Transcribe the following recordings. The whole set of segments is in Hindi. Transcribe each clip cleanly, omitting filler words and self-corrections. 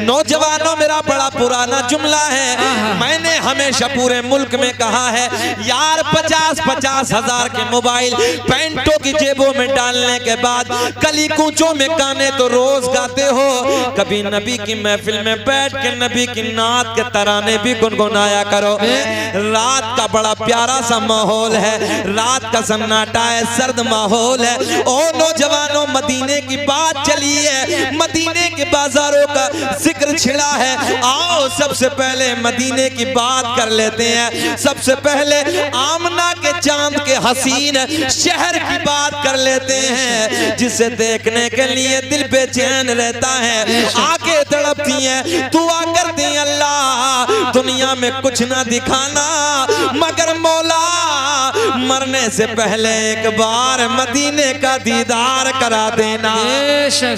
नौजवानों, मेरा बड़ा पुराना जुमला है, मैंने हमेशा पूरे मुल्क में कहा है यार 50-50 हजार के मोबाइल पैंटों की जेबों में डालने के बाद गली कूचों में गाने तो रोज गाते हो, कभी नबी की महफिल में बैठ के नबी की नात के तराने भी गुनगुनाया करो। रात का बड़ा प्यारा सा माहौल है, रात का सन्नाटा है, सर्द माहौल है। ओ नौजवानों, मदीने की बात चली है, मदीने के बाजारों का जिक्र छिड़ा है, आओ सबसे पहले मदीने की बात कर लेते हैं। सबसे पहले आमना के चांद के हसीन शहर की बात कर लेते हैं, जिसे देखने के लिए दिल बेचैन रहता है, आंखें तड़पती हैं, दुआ करते हैं अल्लाह दुनिया में कुछ ना दिखाना मगर मौला मरने से पहले एक बार मदीने का दीदार करा देना।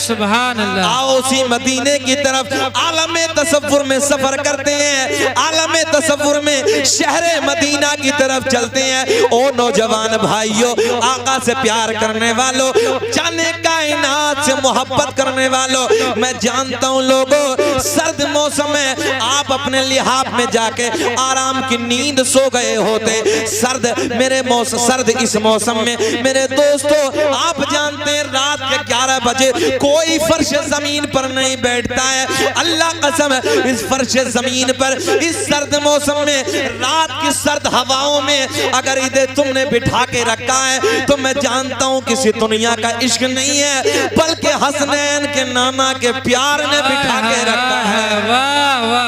सुभान अल्लाह। आओ उसी मदीने की तरफ आलमे तसव्वुर में सफर करते हैं, आलमे तसव्वुर में शहरे मदीना की तरफ चलते हैं। ओ नौजवान भाइयों, आका से प्यार करने वालों, जाने कायनात से मोहब्बत करने वालों, मैं जानता हूँ लोगों सर्द मौसम में आप अपने लिहाफ में जाके आराम की नींद सो गए होते। सर्द इस मौसम में मेरे दोस्तों आप जानते हैं रात के 11 बजे कोई फर्श जमीन पर नहीं बैठता है। अल्लाह कसम इस फर्श जमीन पर इस सर्द मौसम में रात की सर्द हवाओं में अगर इधर तुमने बिठा के रखा है तो मैं जानता हूँ किसी दुनिया का इश्क नहीं है बल्कि हसनैन के नाना के प्यार ने बिठा के रखा है,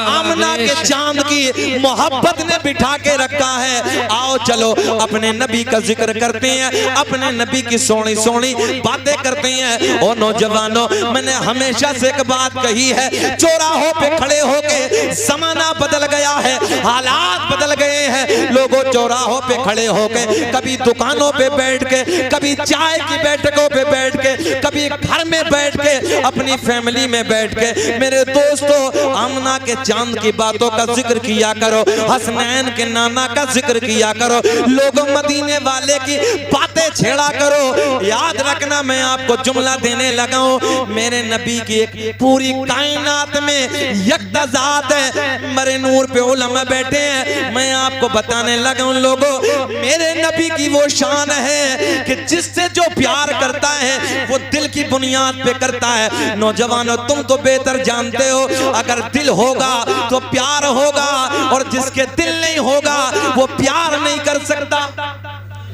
आमना के चांद की मोहब्बत ने बिठा के रखा है। आओ चलो अपने नबी का जिक्र करते हैं, अपने नबी की सोनी सोनी बातें करते हैं। और नौजवानों, मैंने हमेशा से एक बात कही है, चौराहों पे खड़े होके जमाना बदल गया है, हालात बदल गए हैं। लोगों चौराहों पे खड़े होके कभी दुकानों पे बैठ के, कभी चाय की बैठकों पे बैठ के, कभी घर में बैठ के, अपनी फैमिली में बैठ के मेरे दोस्तों आमना के चांद की बातों का जिक्र किया करो, हसनैन के नाना का जिक्र किया करो, लोगों मदीने वाले की बातें छेड़ा करो। याद रखना मैं आपको जुमला देने लगा हूं, मेरे नबी की एक पूरी कायनात में यकता जात है, मरे नूर पे उलमा बैठे हैं। मैं आपको बताने लगा हूं लोगों, मेरे नबी की वो शान है कि जिससे जो प्यार करता है वो दिल की बुनियाद पे करता है। नौजवानों, तुम तो बेहतर जानते हो अगर दिल होगा तो प्यार होगा और जिसके दिल नहीं होगा वो प्यार नहीं कर सकता।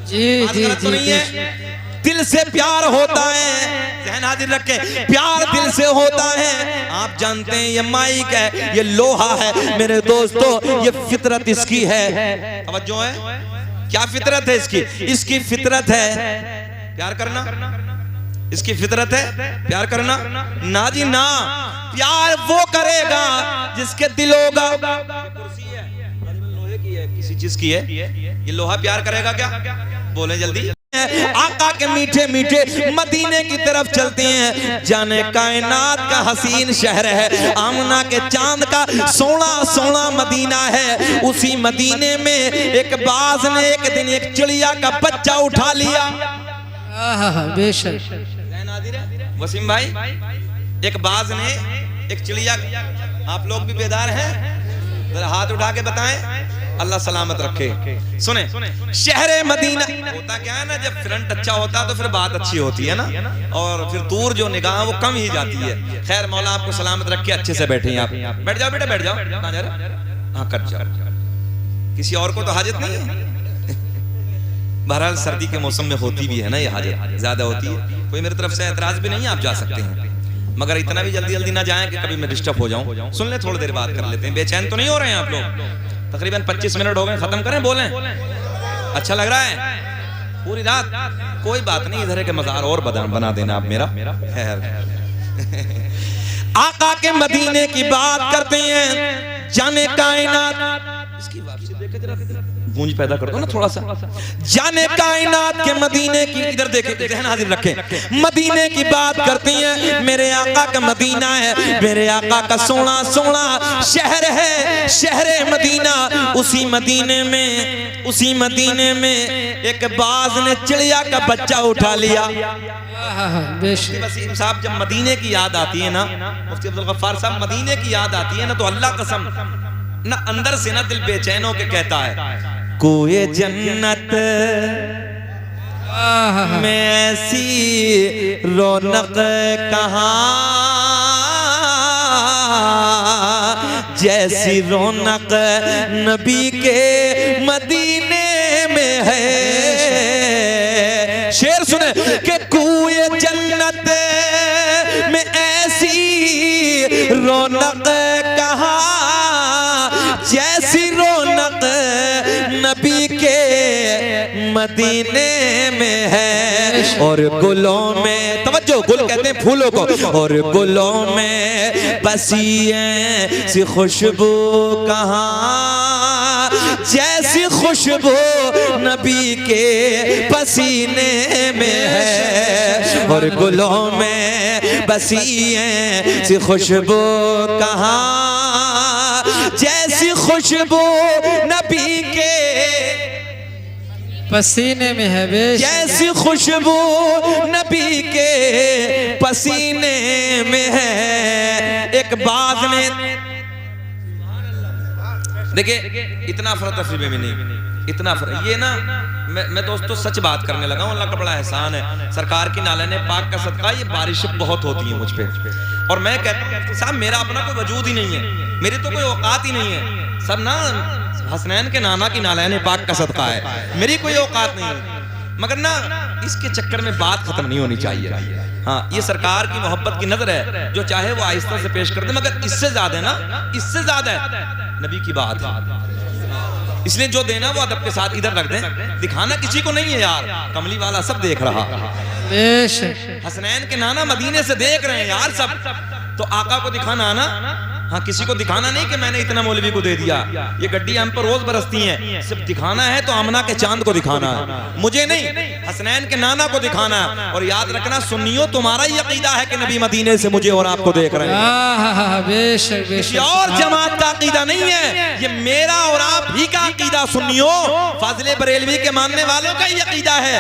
जी जी जी, दिल से प्यार होता है, ध्यान हाजिर रखे, प्यार दिल से होता है। आप जानते हैं ये माइक है, ये लोहा है मेरे दोस्तों, ये फितरत इसकी है। तवज्जो है, क्या फितरत है इसकी? इसकी फितरत है प्यार करना, इसकी फितरत है प्यार करना। ना जी ना, प्यार वो करेगा जिसके दिल होगा। कुर्सी है लोहे की है, किसी चीज की है, ये लोहा प्यार करेगा क्या? बोले जल्दी। आका के मीठे मीठे मदीने की तरफ चलते हैं, जाने कायनात का हसीन शहर है, आमना के चांद का सोना सोना मदीना है। उसी मदीने में एक बाज ने एक दिन एक चिड़िया का बच्चा उठा लिया। बेशक वसीम भाई, एक बाज ने एक चिड़िया, आप लोग भी बेदार हैं, जरा हाथ उठा के बताएं, अल्लाह सलामत रखे। सुने, शहरे मदीना होता क्या है ना, जब फ्रंट अच्छा होता तो फिर बात अच्छी होती है ना, और फिर दूर जो निगाह वो कम ही जाती है। खैर मौला आपको सलामत रखे, अच्छे से बैठे हैं आप। बैठ जाओ बेटा, बैठ जाओ। कहाँ जा रहे? हाँ कट जाओ, किसी और को तो हाजत नहीं है। बहरहाल सर्दी के मौसम में होती भी है ना ये हाजत, ज्यादा होती है। कोई मेरी तरफ से एतराज भी नहीं है, आप जा सकते हैं, मगर इतना भी जल्दी जल्दी ना जाएं कि कभी मैं डिस्टर्ब हो जाऊं। सुन ले, थोड़ी देर बात कर लेते हैं, बेचैन तो नहीं हो रहे हैं आप लोग? तकरीबन 25 मिनट हो गए, खत्म करें, बोलें? अच्छा लग रहा है? पूरी रात कोई बात नहीं, इधर के मज़ार और बना देना आप मेरा। आका के मदीने की बात करते हैं, जाने कायनात इसकी वापसी देखे जरा, गूंज पैदा कर दो ना थोड़ा सा। जाने कायनात के मदीने की, इधर देखे, ध्यान हाजिर रखें, मदीने की बात करती हैं। मेरे आका का मदीना है, मेरे आका का सोना सोना शहर है, शहरे मदीना। उसी मदीने में एक बाज ने चिड़िया का बच्चा उठा लिया। बेशक वसीम साहब, जब मदीने की याद आती है ना, मुफ्ती अब्दुल गफ्फार साहब, मदीने की याद आती है ना, तो अल्लाह कसम ना अंदर से ना दिल बेचैन होके कहता है, कोई जन्नत में ऐसी रौनक कहाँ जैसी रौनक नबी के मदीने में है। शेर सुने कि कोई जन्नत में ऐसी रौनक कहाँ जैसी रौनक नबी के मदीने में है। और गुलों में, तवज्जो, गुल कहते हैं फूलों को, और गुलों में बसी ऐसी खुशबू कहाँ जैसी खुशबू नबी के पसीने में है। और गुलों में बसी ऐसी खुशबू कहाँ जैसी खुशबू नबी के पसीने में है। बेशक जैसी खुशबू नबी के पसीने में है। एक बात में देखिए, इतना फर्क तफरीर में नहीं, इतना फर्क। ये ना मैं दोस्तों सच बात करने लगा हूँ, अल्लाह का बड़ा एहसान है, सरकार की नालने पाक का सदका, ये बारिशें बहुत होती हैं मुझ पे। और मैं कहता हूँ साहब, मेरा अपना कोई वजूद ही नहीं है, मेरी तो कोई औकात ही नहीं है, सब ना हसनैन के नाना की नालैन पाक का सदका है, मेरी कोई औकात नहीं है। मगर ना इसके चक्कर में बात खत्म नहीं होनी चाहिए। हाँ, ये सरकार की मोहब्बत की नजर है, जो चाहे वो आहिस्ता से पेश कर दे, मगर इससे ज्यादा है ना, इससे ज्यादा है नबी की बात है। इसलिए जो देना वो अदब के साथ इधर रख दें, दिखाना किसी को नहीं है यार, कमली वाला सब देख रहा, बेशक हसनैन के नाना मदीने से देख रहे हैं यार सब, तो आका को दिखाना ना। हाँ, किसी को दिखाना नहीं कि मैंने इतना मौलवी को दे दिया, ये गड्डी हम पर रोज बरसती हैं, सिर्फ दिखाना है तो आमना के चांद को दिखाना है, मुझे नहीं, हसनैन के नाना को दिखाना है। और याद रखना सुन्नियों, तुम्हारा ही अकीदा है कि नबी मदीने से मुझे और आपको देख रहे हैं, बेशक किसी बेशक और जमात का अकीदा नहीं है, ये मेरा और आप ही का अकीदा सुन्नियों, फाजिले बरेलवी के मानने वालों का ही अकीदा है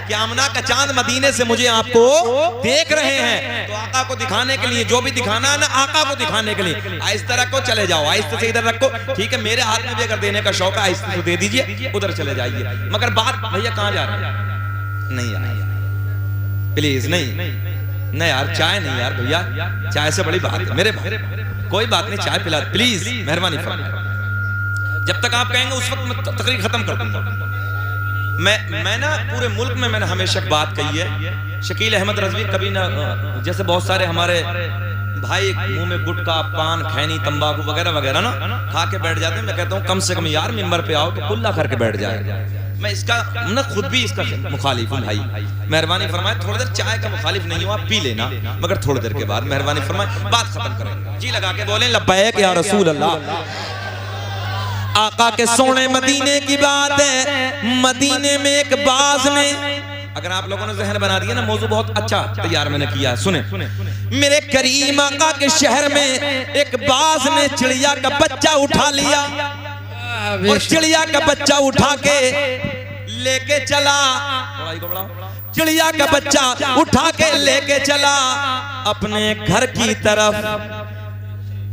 कि आमना का चांद मदीने से मुझे आपको देख रहे हैं। तो आका को दिखाने के लिए जो भी दिखाना है ना, आका को दिखाने के लिए आहिस्ता रखो, चले जाओ, आहिस्ते से इधर रखो, ठीक है। मेरे हाथ में भी अगर देने का शौक है, आहिस्ते से दे दीजिए, उधर चले जाइए। मगर बात, भैया कहाँ जा रहे हैं? नहीं यार प्लीज, नहीं यार, चाय नहीं यार भैया, चाय से बड़ी बात है मेरे भाई, कोई बात नहीं, चाय पिला प्लीज, मेहरबानी फरमाइए। जब तक आप कहेंगे उस वक्त मैं तकरीर खत्म कर दूंगा। मैं ना पूरे मुल्क में मैंने हमेशा बात कही है, शकील अहमद रजवी कभी ना, जैसे बहुत सारे हमारे भाई मुंह में गुटखा, पान, खैनी, तंबाकू वगैरह वगैरह ना खा के बैठ जाते हैं, मैं कहता हूँ कम से कम यार मिंबर पे आओ तो कुल्ला करके बैठ जाए। मैं इसका ना खुद भी इसका मुखालिफ हूँ भाई, मेहरबानी फरमाए थोड़ी देर चाय का मुखालिफ नहीं हो, आप पी लेना, मगर थोड़ी देर के बाद मेहरबानी फरमाए बात खत्म करेंगे। जी लगा के बोले लब्बैक या रसूल अल्लाह। आका के सोने मदीने की बात है, मदीने में एक बाज ने, अगर आप लोगों ने जहन बना दिया ना, मौजू बहुत अच्छा तैयार मैंने किया है, सुने। मेरे करीम आका के शहर में एक बाज ने चिड़िया का बच्चा उठा लिया, और चिड़िया का बच्चा उठा के लेके चला, चिड़िया का बच्चा उठा के लेके चला अपने घर की तरफ।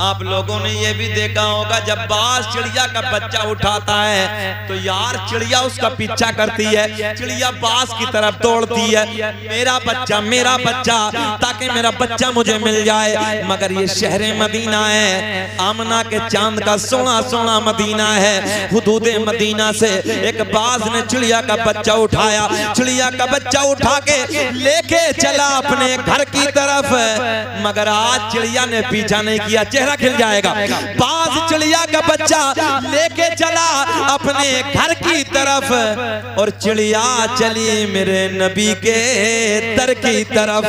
आप लोगों ने ये भी देखा होगा, जब बाज चिड़िया का बच्चा उठाता है तो यार चिड़िया उसका पीछा करती है, चिड़िया बाज की तरफ दौड़ती है, मेरा बच्चा, ताकि मेरा बच्चा मुझे मिल जाए। मगर ये शहर मदीना है, आमना के चांद का सोना सोना मदीना है, हुदूदे मदीना से एक बाज ने चिड़िया का बच्चा उठाया, चिड़िया का बच्चा उठा के लेके चला अपने घर की तरफ। मगर आज चिड़िया ने पीछा नहीं किया, चेहरा खिल जाएगा। बाज चिड़िया का बच्चा लेके चला अपने घर की तरफ, और चिड़िया चली मेरे नबी के दर की तरफ,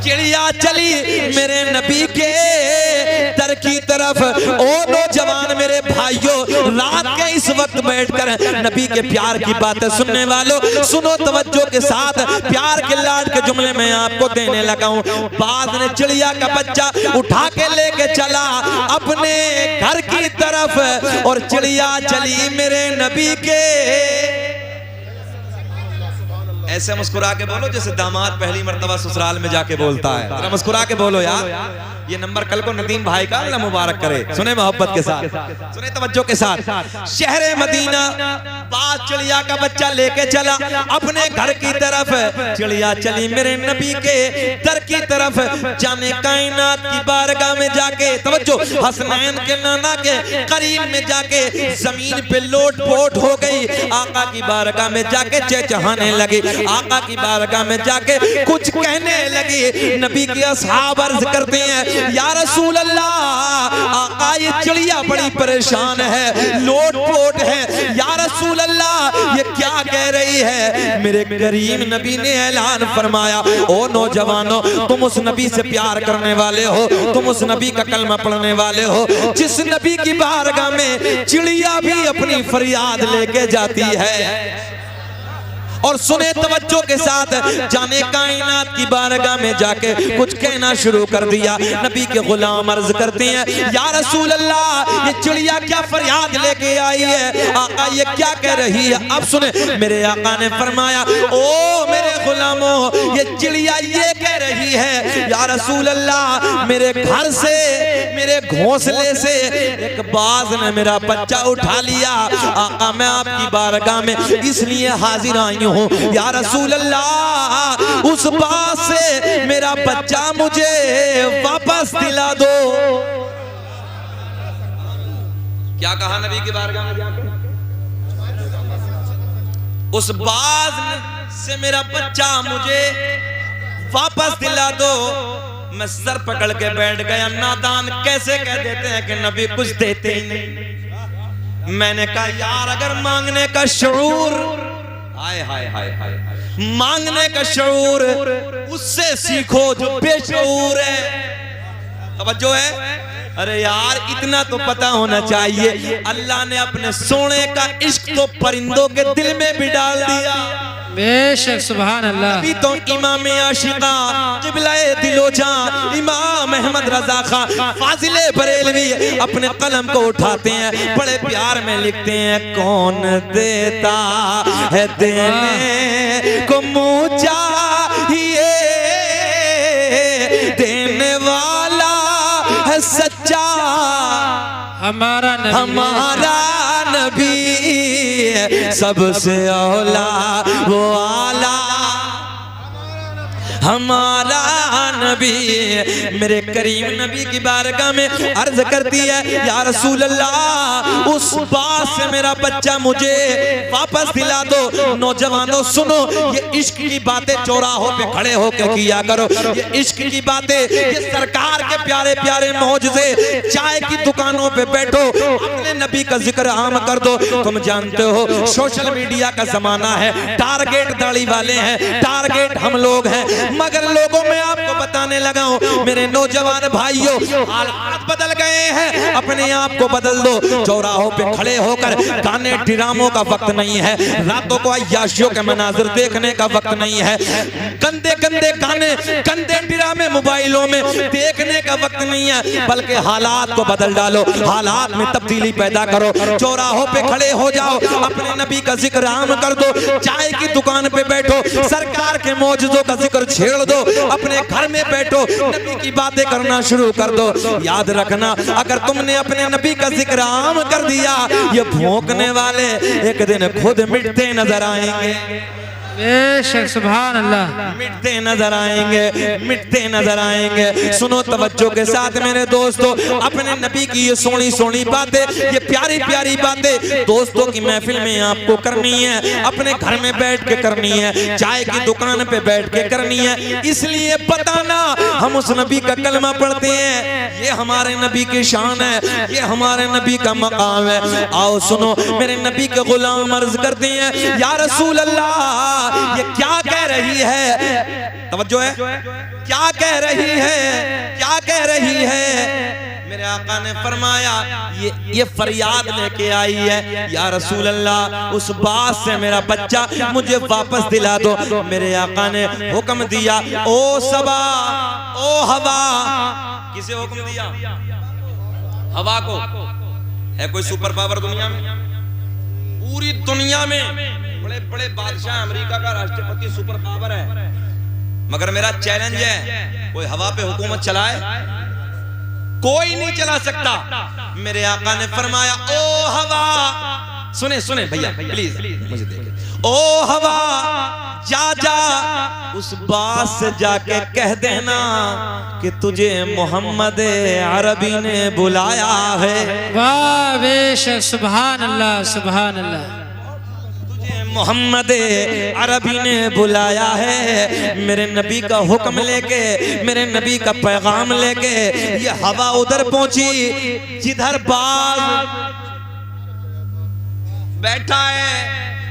चिड़िया चली मेरे नबी के दर की की तरफ। ओ नौजवान मेरे भाइयों, रात के इस वक्त बैठकर नबी के प्यार की बातें सुनने वालों, सुनो तवज्जो के साथ। प्यार के लाड के जुमले में आपको देने लगा हूं। बाज ने चिड़िया का बच्चा उठा के लेके चला अपने घर की तरफ, और चिड़िया चली मेरे नबी के। ऐसे मुस्कुरा के बोलो जैसे दामाद पहली मर्तबा ससुराल में जाके बोलता है। जरा मुस्कुरा के बोलो यार। ये नंबर कल को नदीम भाई का अल्लाह मुबारक करे। सुने मोहब्बत के साथ, सुने तवज्जो के साथ। शहरे मदीना बाज चिड़िया का बच्चा लेके चला अपने घर की तरफ। चिड़िया चली मेरे नबी के दर की तरफ। जाने कायनात की बारगाह में जाके, तवज्जो, हसनैन के नाना के करीब में जाके जमीन पे लोट पोट हो गई। आका की बारगाह में जाके चहचहाने लगी। आका की बारगाह में जाके कुछ कहने लगी। नबी के असहाब अर्ज करते हैं, या रसूल अल्लाह, आका ये चिड़िया बड़ी परेशान है, लोट पोट है। या रसूल अल्लाह, ये क्या कह रही है? मेरे करीम नबी ने ऐलान फरमाया, ओ नौजवानों, तुम उस नबी से प्यार करने वाले हो, तुम उस नबी का कलमा पढ़ने वाले हो जिस नबी की बारगाह में चिड़िया भी अपनी फरियाद लेके जाती है। और सुने तवज्जो के साथ, जाने कायनात की बारगाह में जाके कुछ कहना शुरू कर दिया। नबी के गुलाम अर्ज करते हैं, या रसूल अल्लाह, ये चिड़िया क्या फरियाद लेके आई है? आका ये क्या कह रही है? अब सुने, मेरे आका ने फरमाया, ओ मेरे गुलामों, ये चिड़िया ये कह रही है, या रसूल अल्लाह, मेरे घर से, मेरे घोंसले से एक बाज ने मेरा बच्चा उठा लिया। आका मैं आपकी बारगाह में इसलिए हाजिर आई हूँ, या रसूल अल्लाह, उस बात से मेरा बच्चा मुझे वापस दिला दो। क्या कहा नबी की बारगाह में जाकर? उस बाज से मेरा बच्चा मुझे वापस दिला दो। मैं सर पकड़ के बैठ गया। नादान कैसे कह देते हैं कि नबी कुछ देते ही नहीं। मैंने कहा, यार अगर मांगने का शऊर, हाय हाय हाय हाय, मांगने का शऊर उससे सीखो जो बेशऊर है। तवज्जो है? अरे यार, इतना तो पता होना चाहिए, अल्लाह ने अपने सोने का इश्क तो परिंदों के दिल में भी डाल दिया। बेशक, सुभान अल्लाह। अभी तो इमाम आशिका क़िबला-ए दिलो-जां इमाम अहमद रज़ा खां फाजिले बरेलवी अपने कलम को उठाते हैं, बड़े प्यार में लिखते हैं, कौन देता है देने को मुँह चाहिए, देने वाला है सच्चा हमारा नबी, हमारा नबी सबसे औला वो आला हमारा नबी। मेरे करीम नबी की बारगाह में अर्ज करती है, या रसूल अल्लाह, उस बात से मेरा बच्चा मुझे वापस दिला दो। नौजवानों सुनो, ये इश्क की बातें चौराहों पे खड़े होकर किया करो। ये इश्क की बातें, ये सरकार के प्यारे प्यारे मौजज़े, चाय की दुकानों पे बैठो, अपने नबी का जिक्र आम कर दो। तुम जानते हो सोशल मीडिया का जमाना है, टारगेट दाढ़ी वाले हैं, टारगेट हम लोग हैं, मगर लोगों में आपको बताने लगा हूं मेरे नौजवान भाइयों, हालात बदल गए हैं, अपने आप को बदल दो। चौराहों पे खड़े होकर गाने ड्रामों का वक्त नहीं है, रातों को अय्याशियों के मनाजिर देखने का वक्त नहीं है, गंदे गंदे गाने, गंदे ड्रामे मोबाइलों में देखने का वक्त नहीं है, बल्कि हालात को बदल डालो, हालात में तब्दीली पैदा करो। चौराहों पे खड़े हो जाओ, अपने नबी का जिक्र आम कर दो, चाय की दुकान पे बैठो, सरकार के मौजूदों का जिक्र छेड़ दो, अपने घर में बैठो, नबी की बातें करना शुरू कर दो। याद रखना, अगर तुमने अपने नबी का जिक्र आम कर दिया, ये भौंकने वाले एक दिन खुद मिटते नजर आएंगे। बेशक, सुभान अल्लाह। मिटते नजर आएंगे, मिटते नजर आएंगे। सुनो तवज्जो के साथ मेरे दोस्तों, अपने नबी की ये सोनी सोनी बातें, ये प्यारी प्यारी बातें दोस्तों की महफिल में आपको करनी है, अपने घर में बैठ के करनी है, चाय की दुकान पे बैठ के करनी है। इसलिए बताना, हम उस नबी का कलमा पढ़ते हैं, ये हमारे नबी की शान है, ये हमारे नबी का मकाम है। आओ सुनो, मेरे नबी के गुलाम अर्ज करते हैं, या रसूल अल्लाह, ये क्या कह रही है? तवज्जो है, क्या कह रही है, क्या कह रही है? मेरे आका ने फरमाया ये फरियाद लेके आई है, या रसूल अल्लाह उस बात से मेरा बच्चा मुझे वापस दिला दो। मेरे आका ने हुक्म दिया, ओ सबा, ओ हवा। किसे हुक्म दिया? हवा को। है कोई सुपर पावर दुनिया में? पूरी दुनिया में बड़े बड़े बादशाह, अमेरिका का राष्ट्रपति सुपर पावर है, मगर मेरा चैलेंज है, कोई हवा पे हुकूमत चलाए? कोई नहीं चला सकता। मेरे आका ने फरमाया, ओ हवा, सुने सुने भैया प्लीज मुझे देखिए, ओ हवा जा जा उस बात से जाके कह देना कि तुझे मोहम्मद अरबी ने बुलाया है। वाह बेशक, सुभान अल्लाह, सुभान अल्लाह। मोहम्मद अरबी ने बुलाया है। मेरे नबी का हुक्म लेके, मेरे नबी का पैगाम लेके ये हवा उधर पहुंची जिधर बाज बैठा है,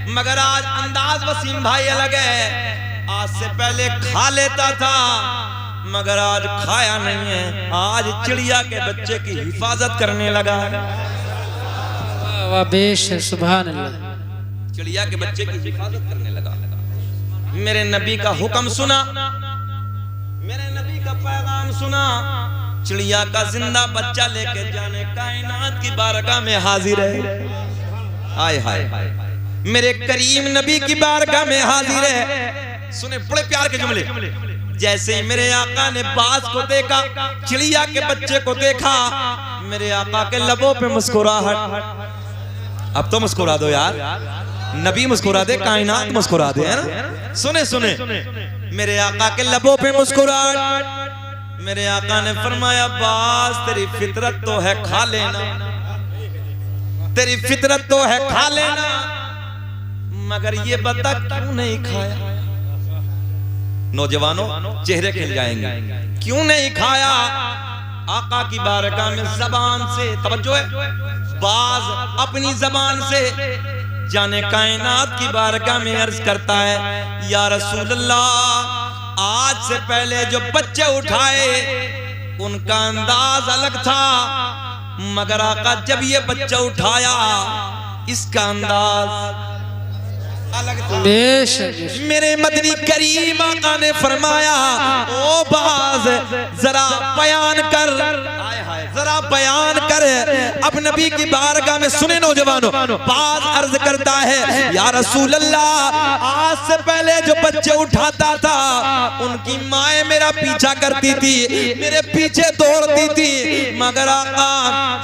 मगर आज अंदाज वसीम भाई अलग है। आज से पहले खा लेता था, मगर आज खाया नहीं है। आज चिड़िया के बच्चे की हिफाजत करने लगा। वाह बेशक, सुभान अल्लाह। चिड़िया के बच्चे की हिफाजत करने लगा। मेरे नबी का हुक्म सुना, मेरे नबी का पैगाम सुना, चिड़िया का जिंदा बच्चा लेके जाने कायनात की बारगाह में हाजिर है। हाय हाय, मेरे करीम नबी की बारगाह में हाजिर है। सुने बड़े प्यार के जुमले। जैसे ही मेरे आका ने बाज को देखा, चिड़िया के बच्चे को देखा, मेरे आका के लबों पे मुस्कुराहट। अब तो मुस्कुरा दो यार, नबी मुस्कुरा दे, कायनात मुस्कुरा दे, है ना? सुने सुने, मेरे आका के लबों पे मुस्कुराहट। मेरे आका ने फरमाया, बास तेरी फितरत तो है, खा लेना, तेरी फितरत तो है, खा लेना, मगर ये बता क्यों नहीं खाया? नौजवानों चेहरे खिल जाएंगे। क्यों नहीं खाया? आका की बारगाह में जबान से, तवज्जो है, बाज अपनी जबान से जाने कायनात की बारगाह में अर्ज करता है, या रसूल अल्लाह आज से पहले जो बच्चे उठाए उनका अंदाज अलग था, मगर आका जब ये बच्चा उठाया इसका अंदाज अलग था। मेरे मदनी करीम आका ने फरमाया, ओ बाज जरा बयान कर, जरा बयान कर। अब नबी की बारगाह में सुने नौजवानों, बाज अर्ज करता है, या रसूल अल्लाह आज से पहले जो बच्चे उठाता था उनकी माए मेरा पीछा करती थी, मेरे पीछे दौड़ती थी, मगर आका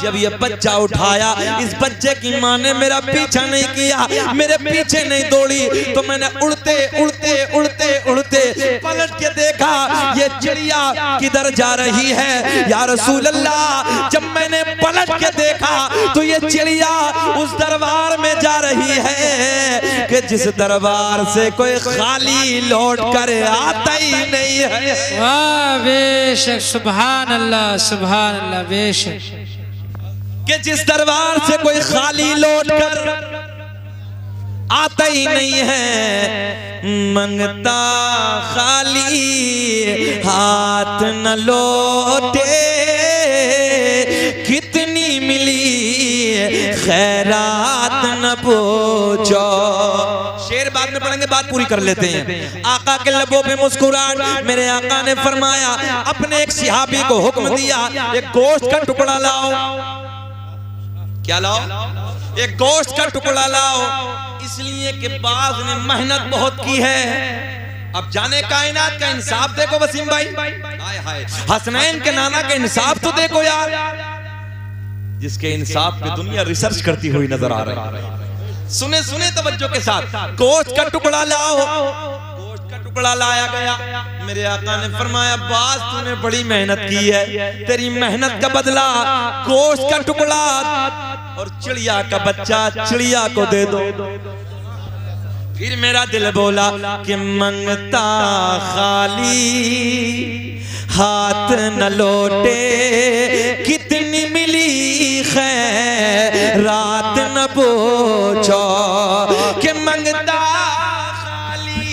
जब ये बच्चा उठाया इस बच्चे की माँ ने मेरा पीछा नहीं किया, मेरे पीछे नहीं दौड़ी, तो मैंने उड़ते उड़ते उड़ते उड़ते पलट के देखा ये चिड़िया किधर जा रही है। या रसूल अल्लाह जब मैंने पलट के देखा तो ये चिड़िया उस दरबार में जा रही है कि जिस दरबार से कोई खाली लौट कर आता ही नहीं है। वाह बेशक, सुभान अल्लाह, सुभान अल्लाह। बेशक कि जिस दरबार से कोई खाली लौट कर आता ही नहीं है, मंगता खाली हाथ न लौटे, कितनी मिली खैरात न पूछो। शेर बाद में पढ़ेंगे, बात पूरी कर लेते हैं। आका के लबों पे मुस्कुराहट। मेरे आका ने फरमाया, अपने एक सिहाबी को हुक्म दिया, एक गोश्त का टुकड़ा लाओ। क्या लाओ? एक गोश्त का टुकड़ा लाओ, इसलिए कि बाज ने मेहनत बहुत की है। अब जाने कायनात का इंसाफ देखो वसीम भाई, हाय हाय, हसनैन के नाना का इंसाफ तो देखो यार, जिसके इंसाफ पे दुनिया रिसर्च करती हुई नजर आ रही है। सुने सुने तवज्जो के साथ, गोश्त का टुकड़ा लाओ। गोश्त का टुकड़ा लाया गया। मेरे आका ने फरमाया, बाज तूने बड़ी मेहनत की है, तेरी मेहनत का बदला गोश्त का टुकड़ा और चिड़िया का बच्चा चिड़िया को दे दो। फिर मेरा दिल बोला कि मंगता खाली हाथ न लौटे, कितनी मिली खैरात न पूछो। कि मंगता खाली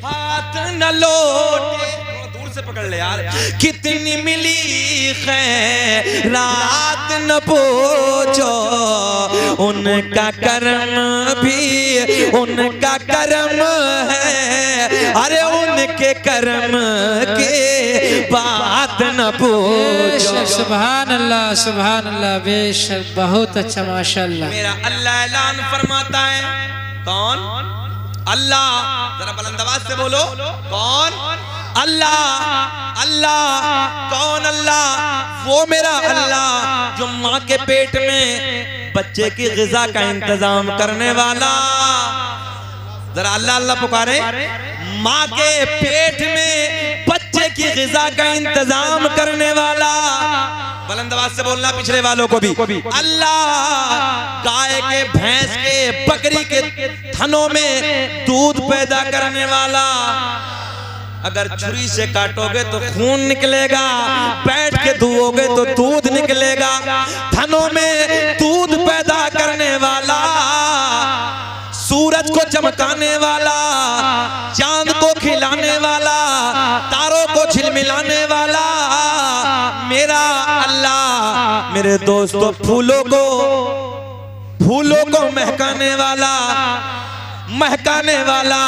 हाथ न लौटे, दूर से पकड़ ले यार। कितनी मिली खैरात न पूछो, उनका कर्म भी उनका कर्म है, अरे उनके कर्म के बात न पूछो। सुभान अल्लाह बेशक बहुत अच्छा माशाअल्लाह। मेरा अल्लाह ऐलान फरमाता है, कौन? अल्लाह, जरा बुलंद आवाज से बोलो, कौन? अल्लाह। अल्लाह कौन? अल्लाह वो मेरा अल्लाह जो माँ के पेट में बच्चे की ग़िज़ा का इंतजाम करने वाला। जरा अल्लाह अल्लाह पुकारे। माँ के पेट में बच्चे की ग़िज़ा का इंतजाम करने वाला। बुलंद आवाज से बोलना पिछले वालों को भी। अल्लाह गाय के, भैंस के, बकरी के थनों में दूध पैदा करने वाला। अगर छुरी से काटोगे तो खून निकलेगा, बैठ के धुओगे तो दूध निकलेगा। थनों में दूध पैदा करने वाला, सूरज को चमकाने वाला, चांद को खिलाने वाला, तारों को झिलमिलाने वाला मेरा अल्लाह। मेरे दोस्तों, फूलों को महकाने वाला, महकाने वाला,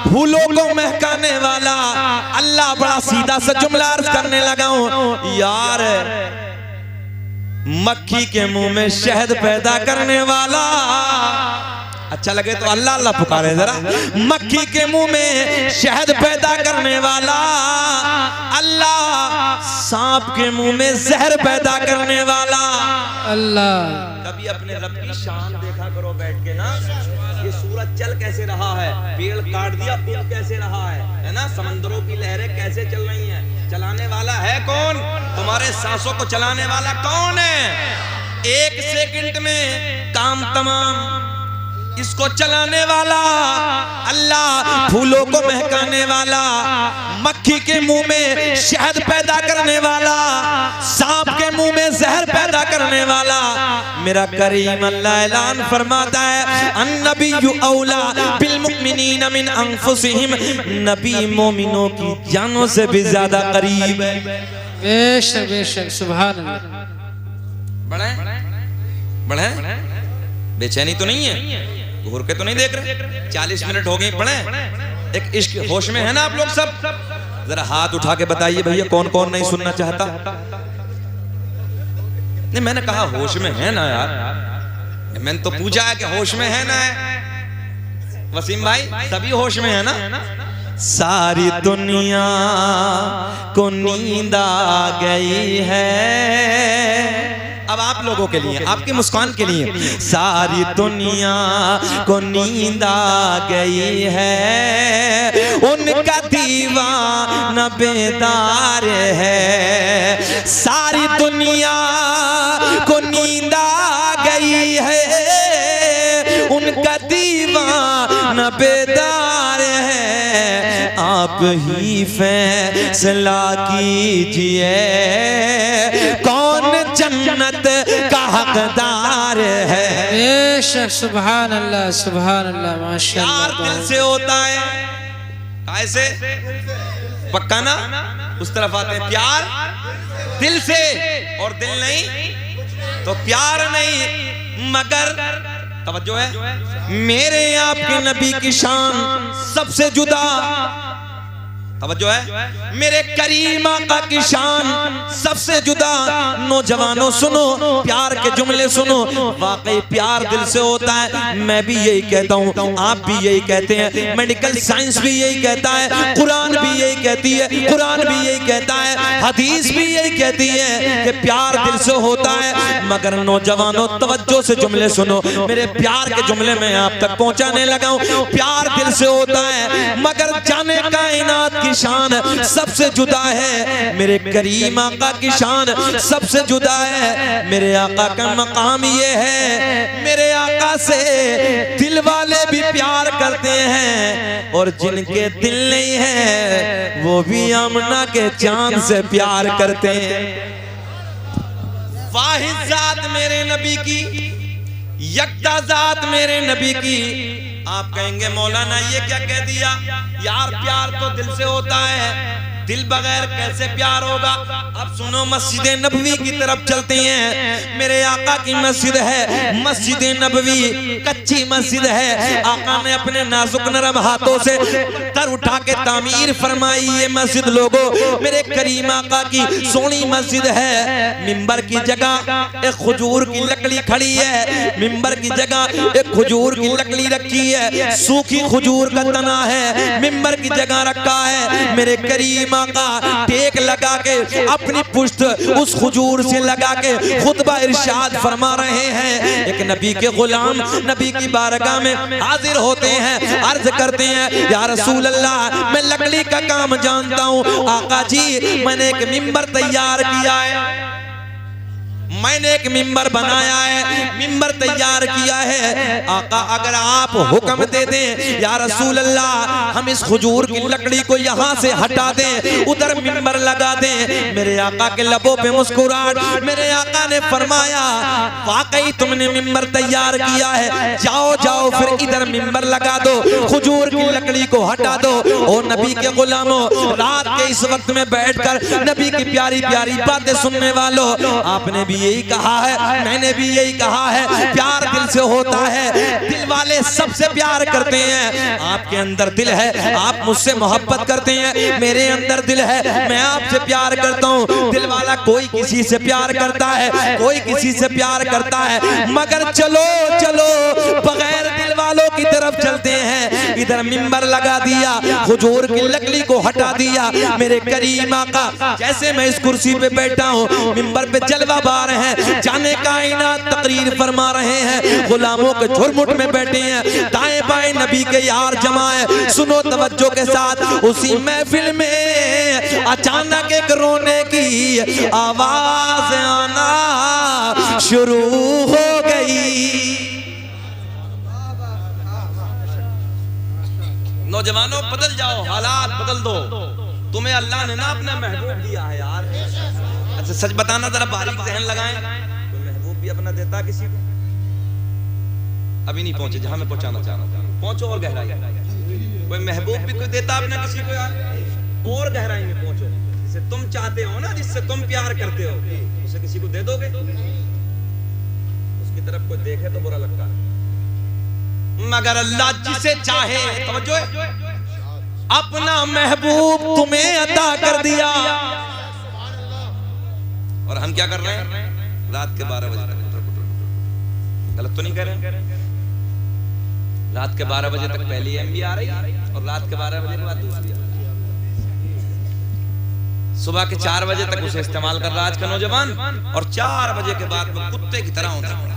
फूलों को महकाने वाला अल्लाह। बड़ा सीधा सा जुमला अर्ज करने लगा हूं यार, मक्खी के मुंह में शहद पैदा करने वाला। अच्छा लगे तो अल्लाह अल्लाह पुकारे जरा। मक्खी के मुंह में शहद पैदा करने वाला अल्लाह, सांप के मुंह में जहर पैदा करने वाला अल्लाह। कभी अपने रब की शान देखा करो बैठ के ना। ये सूरज चल कैसे रहा है, पेड़ काट दिया पुल कैसे रहा है ना। समंदरों की लहरें कैसे चल रही हैं, चलाने वाला है कौन? तुम्हारे सांसों को चलाने वाला कौन है? एक सेकंड में काम तमाम, इसको चलाने वाला अल्लाह। फूलों को महकाने वाला, मक्खी के मुंह में शहद पैदा करने वाला, सांप के मुंह में जहर पैदा करने वाला मेरा करीम अल्लाह ऐलान फरमाता है, अन्नबिय्यु औला बिल मुमिनीन मिन अनफुसिहिम। नबी मोमिनों की जानों से भी ज्यादा करीब है। बेशक बेशक सुभान अल्लाह। बढ़े बेचैनी तो नहीं है, घूर के तो नहीं देख रहे? 40 मिनट हो गए पढ़े। एक इश्क होश में है ना आप लोग सब? जरा हाथ उठा के बताइए भैया कौन कौन नहीं सुनना चाहता? नहीं, मैंने कहा होश में है ना यार, मैंने तो पूछा है कि होश में है ना है। वसीम भाई सभी होश में है ना? सारी दुनिया को नींद आ गई है। अब आप लोगों के लिए, आपकी मुस्कान के लिए, सारी दुनिया को नींद आ गई है, उनका दीवाना बेदार है। सारी दुनिया को नींद आ गई है, उनका दीवाना बेदार है। आप ही फैसला कीजिए कौन जन्नत का हकदार है। बेशक सुभान अल्लाह माशाअल्लाह। प्यार दिल से होता है, कैसे? पक्का ना? उस तरफ आते हैं। प्यार दिल से, और दिल नहीं तो प्यार नहीं। मगर तवज्जो है, मेरे आपके नबी की शान सबसे जुदा। तवज्जो है, मेरे करीम आका की शान सबसे जुदा। नौजवानों सुनो, प्यार के जुमले सुनो। वाकई प्यार दिल से होता है। मैं भी यही कहता हूँ, आप भी यही कहते हैं, मेडिकल साइंस भी यही कहता है, कुरान भी यही कहती है, कुरान भी यही कहता है, हदीस भी यही कहती है कि प्यार दिल से होता है। मगर नौजवानों तवज्जो से जुमले सुनो, मेरे प्यार के जुमले में आप तक पहुँचाने लगा हूँ। प्यार दिल से होता है, मगर जाने कायनात की शान सबसे जुदा है। मेरे करीम आका की शान सबसे जुदा है। मेरे आका का मकाम ये है, मेरे आका से दिल वाले भी प्यार करते हैं, और जिनके दिल नहीं है वो भी आमना के चांद से प्यार करते हैं। वाहिद जात मेरे नबी की, यकता जात मेरे नबी की। आप कहेंगे मौलाना ये क्या कह दिया यार, प्यार तो दिल से होता है। दिल बगैर कैसे प्यार होगा। अब सुनो, मस्जिद नबवी की तरफ चलते हैं। मेरे आका की मस्जिद है, मस्जिद नबवी कच्ची मस्जिद है। आका ने अपने नाजुक नरम हाथों से तर उठा के तामीर फरमाई ये मस्जिद। लोगों, मेरे करीम आका की सोनी मस्जिद है। मिंबर की जगह एक खजूर की लकड़ी खड़ी है, मिंबर की जगह एक खजूर की लकड़ी रखी है, सूखी खजूर का तना है, मिंबर की जगह रखा है। मेरे करीम आका टेक लगा के अपनी पुश्त उस खजूर से लगा के खुतबा इरशाद फरमा रहे हैं। एक नबी के गुलाम नबी की बारगाह में हाजिर होते हैं, अर्ज करते हैं या रसूल अल्लाह, मैं लकड़ी का काम जानता हूँ। आका जी, मैंने एक मिंबर तैयार किया है, मैंने एक मिंबर बनाया है, मिंबर तैयार किया है। आका, अगर आप हुक्म दे दें या रसूल अल्लाह, हम इस खजूर की लकड़ी को यहाँ से हटा दें, उधर मिंबर लगा दें। मेरे आका के लबों पे मुस्कुराहट। मेरे आका ने फरमाया, वाकई तुमने मिंबर तैयार किया है, जाओ जाओ फिर इधर मिंबर लगा दो, खजूर की लकड़ी को हटा दो। और नबी के गुलामों, रात के इस वक्त में बैठकर नबी की प्यारी प्यारी बातें सुनने वालों, आपने भी यही कहा है, मैंने भी यही कहा है, प्यार दिल से होता है। दिल वाले सबसे प्यार करते हैं। आपके अंदर दिल है, आप मुझसे मोहब्बत करते हैं, मेरे अंदर दिल है, मैं आपसे प्यार करता हूँ। दिल वाला कोई किसी से प्यार करता है, कोई किसी से प्यार करता है, मगर चलो चलो बगैर दिल वालों की तरफ चलते हैं। इधर मिंबर लगा दिया, खजूर की लकड़ी को हटा दिया। मेरे करीम आका, जैसे मैं इस कुर्सी पे बैठा हूँ, मिंबर पे जलवा बार है, जाने कायनात तकरीर फरमा रहे हैं, गुलामों के झुरमुट में बैठे हैं, दाएं बाएं नबी के यार जमा है। सुनो तवज्जो के साथ, उसी महफिल में अचानक एक रोने की आवाज आना शुरू हो गई। नौजवानों, बदल जाओ, हालात बदल दो। तुम्हें अल्लाह ने ना अपना महबूब दिया है यार। अच्छा सच बताना, जरा बारीक जहन लगाएं, कोई महबूब भी अपना देता किसी को? अभी नहीं पहुंचे जहां मैं पहुंचाना चाह रहा हूं, पहुंचो और गहराई। कोई महबूब भी कोई देता अपना किसी को यार? और गहराई में पहुंचो, जिसे तुम चाहते हो ना, जिससे तुम प्यार करते हो, उसे किसी को दे दोगे? उसकी तरफ कोई देखे तो बुरा लगता है, मगर अल्लाह जिसे चाहे, समझो, अपना महबूब तुम्हें अता कर दिया। और हम क्या कर रहे हैं? रात के 12 बजे तक, गलत तो नहीं कर रहे? रात के 12 बजे तक पहली एमबी आ रही है और रात के 12 बजे के बाद दूसरी। सुबह के 4 बजे तक उसे इस्तेमाल कर रहा आज का नौजवान, और 4 बजे के बाद वो कुत्ते की तरह होता है।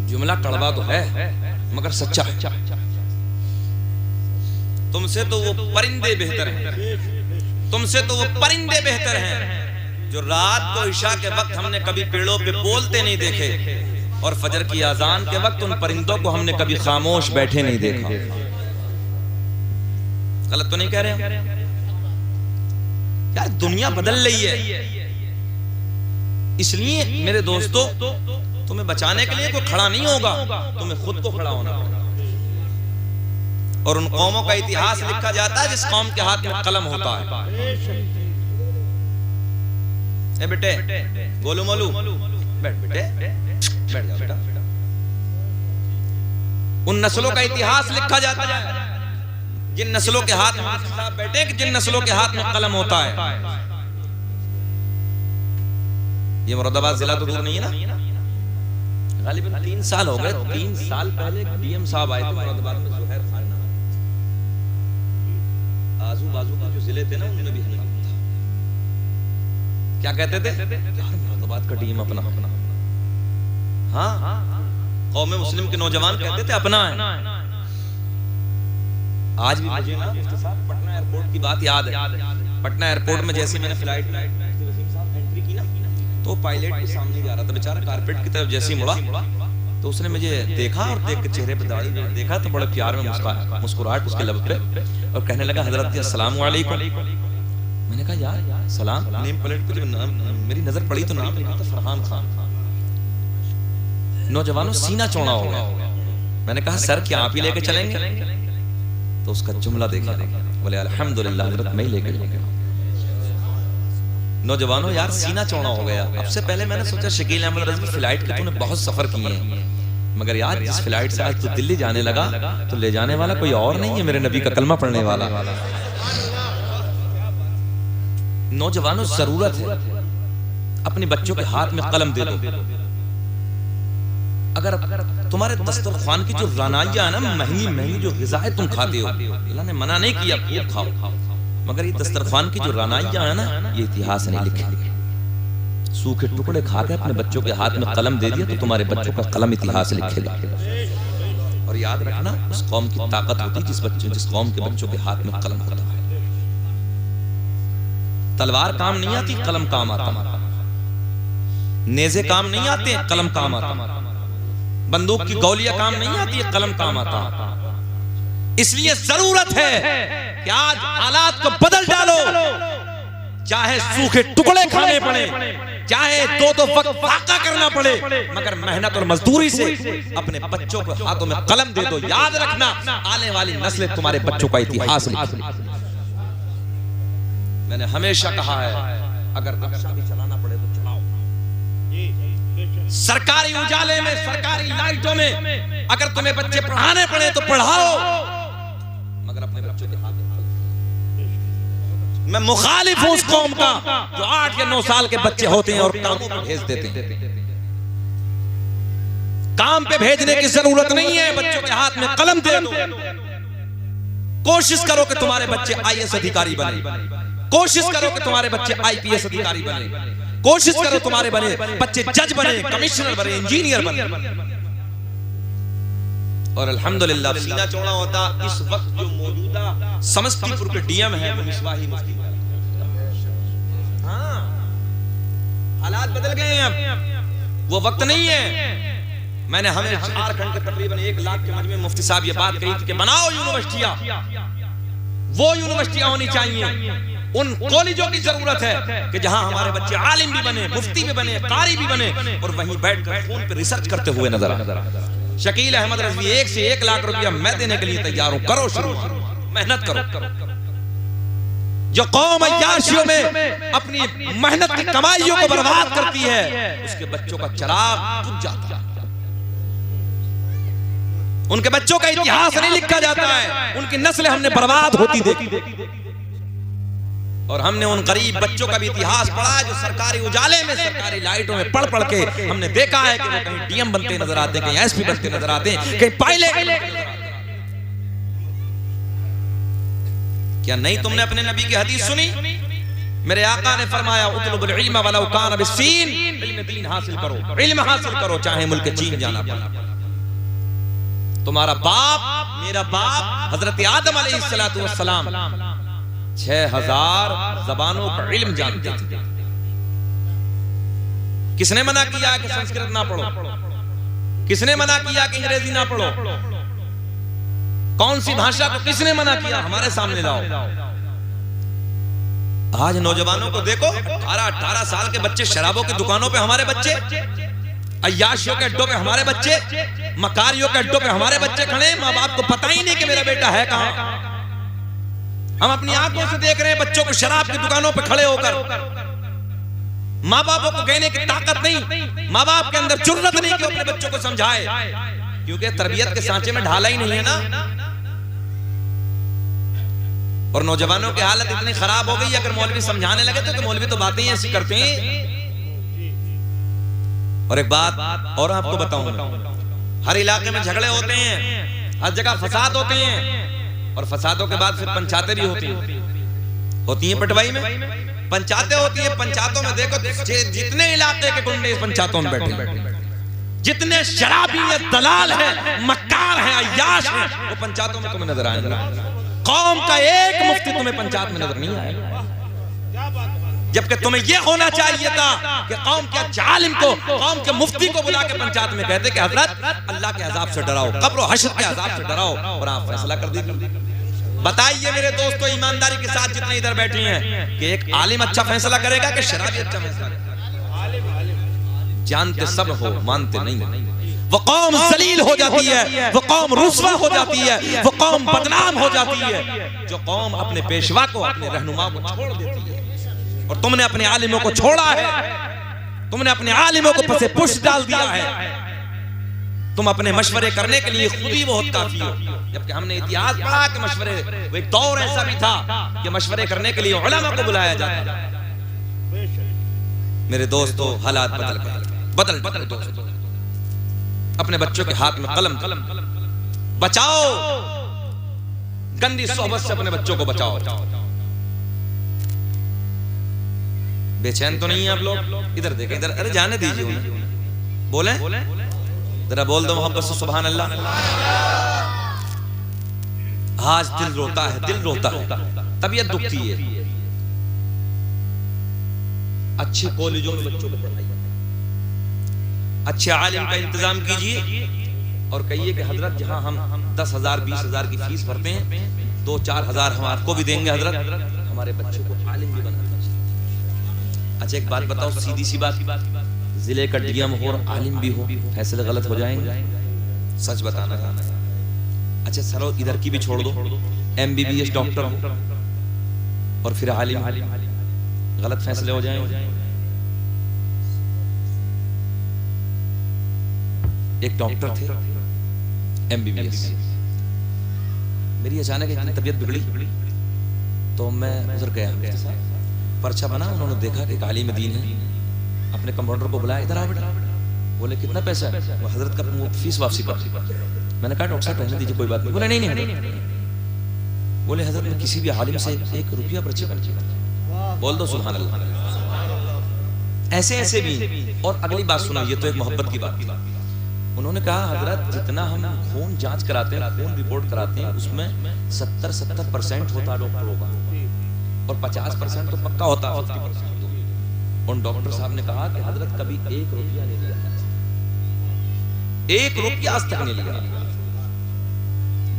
जुमला कड़वा तो है मगर सच्चा है। तुमसे तो वो परिंदे बेहतर हैं, तुमसे तो वो परिंदे बेहतर हैं जो रात को इशा के वक्त हमने कभी पेड़ों पे बोलते नहीं देखे, और फजर की आजान के वक्त उन परिंदों को हमने कभी खामोश बैठे नहीं देखा। गलत तो नहीं कह रहे यार? दुनिया बदल रही है, इसलिए मेरे दोस्तों, तुम्हें बचाने के लिए कोई खड़ा नहीं होगा, तुम्हें खुद को खड़ा होना होगा। और उन कौमों का इतिहास लिखा जाता है जिस कौम के हाथ में कलम होता है। ए बेटे, गोलू मोलू, बैठ बेटे, बैठ जाओ बेटा। उन नस्लों का इतिहास लिखा जाता है जिन नस्लों के हाथ में बैठे, जिन नस्लों के हाथ में कलम होता है। ये मुरादाबाद जिला तो दूर नहीं है ना, गालिबन 3 साल हो गए। 3 साल पहले डीएम साहब आए थे मुरादाबाद में, जुहैर खान नाम। आजू बाजू के जो जिले थे ना, उनमें भी हमला था। क्या कहते थे? मुरादाबाद का डीएम अपना अपना। हाँ, कौम मुस्लिम के नौजवान कहते थे अपना है। आज भी मुझे ना पटना एयरपोर्ट की बात याद है। पटना एयरपोर्ट में जैसे मैंने फ्लाइट एंट्री की ना, तो पायलट के सामने जा रहा था बेचारा, कारपेट की तरफ जैसे ही मुड़ा तो उसने मुझे देखा, और देख के चेहरे पे दाढ़ी देखा तो बड़े प्यार में मुस्कुराहट उसके लब पे, और कहने लगा हजरत अस्सलाम वालेकुम। मैंने कहा यार सलाम। नेम प्लेट पे जब मेरी नजर पड़ी तो नाम लिखा था फरहान खान। नौजवानों सीना चौड़ा हो गया। मैंने कहा सर क्या आप ही लेके चलेंगे? तो उसका जुमला देखा, बोले अल्हम्दुलिल्लाह हजरत मैं ही लेके जाऊंगा। नौजवानों यार सीना चौड़ा हो गया। अब से पहले मैंने सोचा शकील अहमद रज़वी फ्लाइट के तूने बहुत सफर किए हैं, मगर यार जिस फ्लाइट से आज तू दिल्ली जाने लगा तो ले जाने वाला कोई और नहीं है, मेरे नबी का कलमा पढ़ने वाला। नौजवानों जरूरत है अपने बच्चों के हाथ में कलम दे दो। अगर तुम्हारे दस्तरखान की जो रानाइयां है ना, महंगी महंगी जो ग़िज़ाएं तुम खाते हो, अल्लाह ने मना नहीं किया खूब खाओ, मगर ये दस्तरखान की जो रानाइयां है ना, ये इतिहास नहीं लिखे। सूखे टुकड़े खा के अपने बच्चों के हाथ में कलम दे दिया तो तुम्हारे बच्चों का कलम इतिहास लिखेगा। और याद रखना उस कौम की ताकत होती जिस कौम के बच्चों के हाथ में कलम होता है। तलवार काम नहीं आती, कलम काम आता। नेज़े काम नहीं आते, कलम काम आता। बंदूक की गोलियां काम नहीं आती, कलम काम आता। इसलिए जरूरत है कि आज हालात को बदल डालो, चाहे सूखे टुकड़े खाने पड़े, चाहे दो वक्त फाका करना पड़े, मगर मेहनत और मजदूरी से अपने बच्चों को हाथों में कलम दे दो। याद रखना आने वाली नस्लें तुम्हारे बच्चों का इतिहास लिखेंगी। मैंने हमेशा कहा है अगर नक्शा भी चलाना पड़े तो चलाओ। सरकारी उजाले में, सरकारी लाइटों में अगर तुम्हें बच्चे पढ़ाने पड़े तो पढ़ाओ, मगर अपने बच्चों के हाथ में। मैं मुखालिफ हूं उस कौम का जो 8 या 9 साल के बच्चे होते हैं और कामों पे भेज देते हैं। काम पे भेजने की जरूरत नहीं है, बच्चों के हाथ में कलम दे दो। कोशिश करो कि तुम्हारे बच्चे IAS अधिकारी बने, कोशिश करो कि तुम्हारे बच्चे IPS अधिकारी बने, कोशिश करो तुम्हारे बच्चे जज बने, कमिश्नर बने, इंजीनियर बने। और अल्हम्दुलिल्लाह सीना चौड़ा होता इस वक्त जो मौजूदा समस्तीपुर के DM है वो मिसबाही मुफ्ती। हाँ, हालात बदल गए हैं, अब वो वक्त नहीं है। मैंने हमें झारखंड के तकरीबन 1 लाख के मजमे मुफ्ती साहब ये बात कही थी कि बनाओ यूनिवर्सिटियां, वो यूनिवर्सिटियां होनी चाहिए। उन कॉलेजों की जरूरत है कि जहां हमारे बच्चे आलिम भी बने, मुफ्ती भी बने, कारी भी बने, और वहीं बैठकर फोन पे रिसर्च करते हुए नजर आए। शकील अहमद रज़वी 1 से 1 लाख रुपया मैं देने के लिए तैयार हूं। करो शुरू, मेहनत करो। जो कौम अय्याशियों में अपनी मेहनत की कमाइयों को बर्बाद करती है, उसके बच्चों का चिराग बुझ जाता है। उनके बच्चों का इतिहास नहीं लिखा जाता है, उनकी नस्लें हमने बर्बाद होती देखी। और हमने उन गरीब बच्चों का भी इतिहास पढ़ा है जो सरकारी उजाले में, सरकारी लाइटों में पढ़ पढ़ के हमने देखा है कि वो कहीं DM बनते नजर आते हैं, कहीं SP बनते नजर आते हैं, कहीं पायलट। क्या नहीं तुमने अपने नबी की हदीस सुनी? मेरे आका ने फरमाया उतलुबुल इल्म वलौ कान बिस्सीन, इल्म दीन हासिल करो, इल्म हासिल करो चाहे मुल्क चीन जाना पड़े। तुम्हारा बाप, मेरा बाप हजरत आदम अलैहिस्सलातु वस्सलाम 6000 ज़बानों का इल्म जानते थे। किसने मना किया कि संस्कृत ना पढ़ो? किसने मना किया कि अंग्रेजी ना पढ़ो? कौन सी भाषा को किसने मना किया? हमारे सामने लाओ। आज नौजवानों को देखो, 18 साल के बच्चे शराबों की दुकानों पे हमारे बच्चे, अय्याशियों के अड्डों पे हमारे बच्चे, मकारियों के अड्डों पे हमारे बच्चे खड़े। माँ बाप को पता ही नहीं कि मेरा बेटा है कहां। हम अपनी आंखों से देख रहे हैं बच्चों को शराब की दुकानों पे खड़े होकर। माँ बापों को कहने की ताकत नहीं, माँ बाप के अंदर जुर्रत नहीं कि अपने बच्चों को समझाए, क्योंकि तरबियत के सांचे में ढाला ही नहीं है ना। और नौजवानों की हालत इतनी खराब हो गई, अगर मौलवी समझाने लगे तो मौलवी तो बातें ही ऐसी करते हैं। और एक बात और आपको बताऊं, हर इलाके में झगड़े होते हैं, हर जगह फसाद होते हैं, और फसादों के बाद फिर पंचायतें भी होती हैं। पटवाई में पंचायतें होती हैं। पंचायतों में देखो जितने इलाके के गुंडे इस पंचायतों में बैठे, जितने शराबी है, दलाल है, मक्कार है, अय्याश है, वो पंचायतों में तुम्हें नजर आएंगे। कौम का एक मुफ्ती तुम्हें पंचायत में नजर नहीं आएगा, जबकि तुम्हें यह होना चाहिए था कि कौम के आलिम को, कौम के मुफ्ती को बुला के पंचायत में कहते कि हजरत अल्लाह के अजाब से डराओ, कब्र और हश्र के अजाब से डराओ, और आप फैसला कर दीजिए। बताइए मेरे दोस्तों ईमानदारी के साथ जितने इधर बैठे हैं कि एक आलिम अच्छा फैसला करेगा कि शराबी अच्छा फैसला करेगा? जानते सब हो, मानते नहीं। वो कौम जलील हो जाती है, वो कौम रुस्वा हो जाती है, वो कौम बदनाम हो जाती है जो कौम अपने पेशवा को, अपने रहनुमा को छोड़ देती है। और तुमने अपने आलिमों को छोड़ा है, तुमने अपने आलिमों को पसे पुष्ट डाल दिया है। तुम अपने मशवरे करने के लिए खुद ही बहुत काफी हो, जबकि हमने इतिहास पढ़ा कि मशवरे, वो एक दौर ऐसा भी था कि मशवरे करने के लिए उलमा को बुलाया जाता। मेरे दोस्तों, हालात बदल दोस्तों, अपने बच्चों के हाथ में कलम बचाओ, गंदी सोहबत से अपने बच्चों को बचाओ। बेचैन तो नहीं है आप लोग? इधर देखें, इधर, अरे जाने दीजिए उन्हें, बोले जरा बोल दो मोहब्बत से सुभान अल्लाह। आज दिल रोता है, दिल रोता है, तबीयत दुखती है। अच्छे कॉलेजों में बच्चों को पढ़ाइए, अच्छे आलिम का इंतजाम कीजिए और कहिए कि हजरत जहां हम 10,000 20,000 की फीस भरते हैं, 2-4 हज़ार हम आपको भी देंगे हजरत, हमारे बच्चों को आलिम भी बनाना चाहिए। अच्छा एक बात बताओ, सीधी सी बात, जिले का डीएम हो और आलिम भी हो, फैसले गलत हो जाएंगे? सच बताना। अच्छा चलो इधर की भी छोड़ दो, MBBS डॉक्टर हो और फिर आलिम, गलत फैसले हो जाएंगे। एक डॉक्टर थे MBBS, मेरी अचानक एक तबीयत बिगड़ी तो मैं उधर गया, पर्चा बना, उन्होंने देखा कि एक आलिम दीन है, अपने कंपाउंडर को बुलाया, इधर आओ बेटा। बोले कितना पैसा है? वो हजरत का फीस वापसी कर। मैंने कहा डॉक्टर साहब रहने दीजिए, कोई बात नहीं। बोले नहीं। बोले हजरत मैं किसी भी आलिम से 1 रुपया पर्ची कर। बोल दो सुभान अल्लाह। ऐसे भी। और अगली बात सुनो, ये तो एक मोहब्बत की बात थी। उन्होंने कहा हजरत जितना हम खून जांच कराते हैं, खून रिपोर्ट कराते हैं, उसमें 70% होता है डॉक्टरों का और 50% तो पक्का होता है। उन डॉक्टर साहब ने कहा कि हजरत कभी 1 रुपया नहीं लिया, 1 रुपया आज तक नहीं लिया।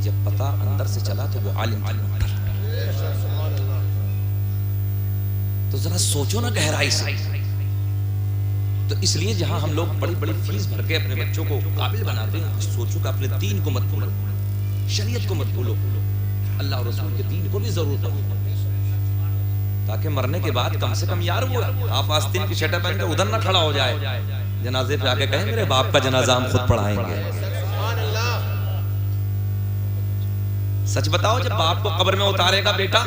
जब पता अंदर से चला तो वो आलिम तो जरा सोचो ना गहराई से। तो इसलिए जहां हम लोग बड़ी बड़ी फीस भर के अपने बच्चों को काबिल बनाते हैं, सोचो कि अपने दीन को मत भूलो, शरीयत को मत भूलो, अल्लाह और रसूल के दीन को भी जरूर पढ़ो, ताकि मरने के बाद कम से कम यार वो आप आस्तीन की शर्ट पहन के उधर ना खड़ा हो जाए, जनाजे पे आके कहे मेरे बाप का जनाजा हम खुद पढ़ाएंगे। सच बताओ, जब बाप को कब्र में उतारेगा बेटा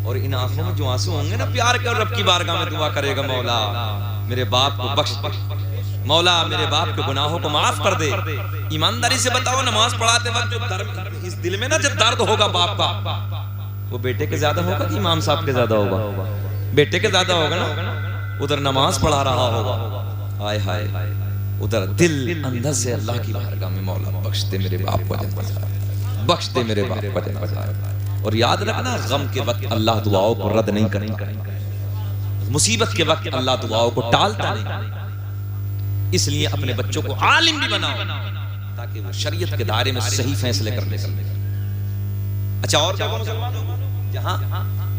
और इन आंखों में जो आंसू होंगे ना प्यार के, और रब की बारगाह में दुआ करेगा, मौला मेरे बाप को बख्श, मौला मेरे बाप के गुनाहों को माफ कर दे। ईमानदारी से बताओ, नमाज पढ़ाते वक्त जो दर्द इस दिल में ना जब दर्द होगा बाप का, वो बेटे के ज्यादा होगा कि इमाम साहब के ज्यादा होगा? बेटे के ज्यादा होगा ना। उधर नमाज पढ़ा रहा होगा, हाय हाय, उधर दिल अंदर से अल्लाह की बारगाह में, मौला बख्श दे मेरे बाप को जन्नत, बख्श दे मेरे बाप को जन्नत। और याद रखना, गम के वक्त अल्लाह दुआओं को रद्द नहीं करता, मुसीबत के वक्त अल्लाह दुआओं को टालता नहीं। इसलिए अपने बच्चों को आलिम भी बनाओ ताकि वो शरीयत के दायरे में सही फैसले कर ले। अच्छा और जहां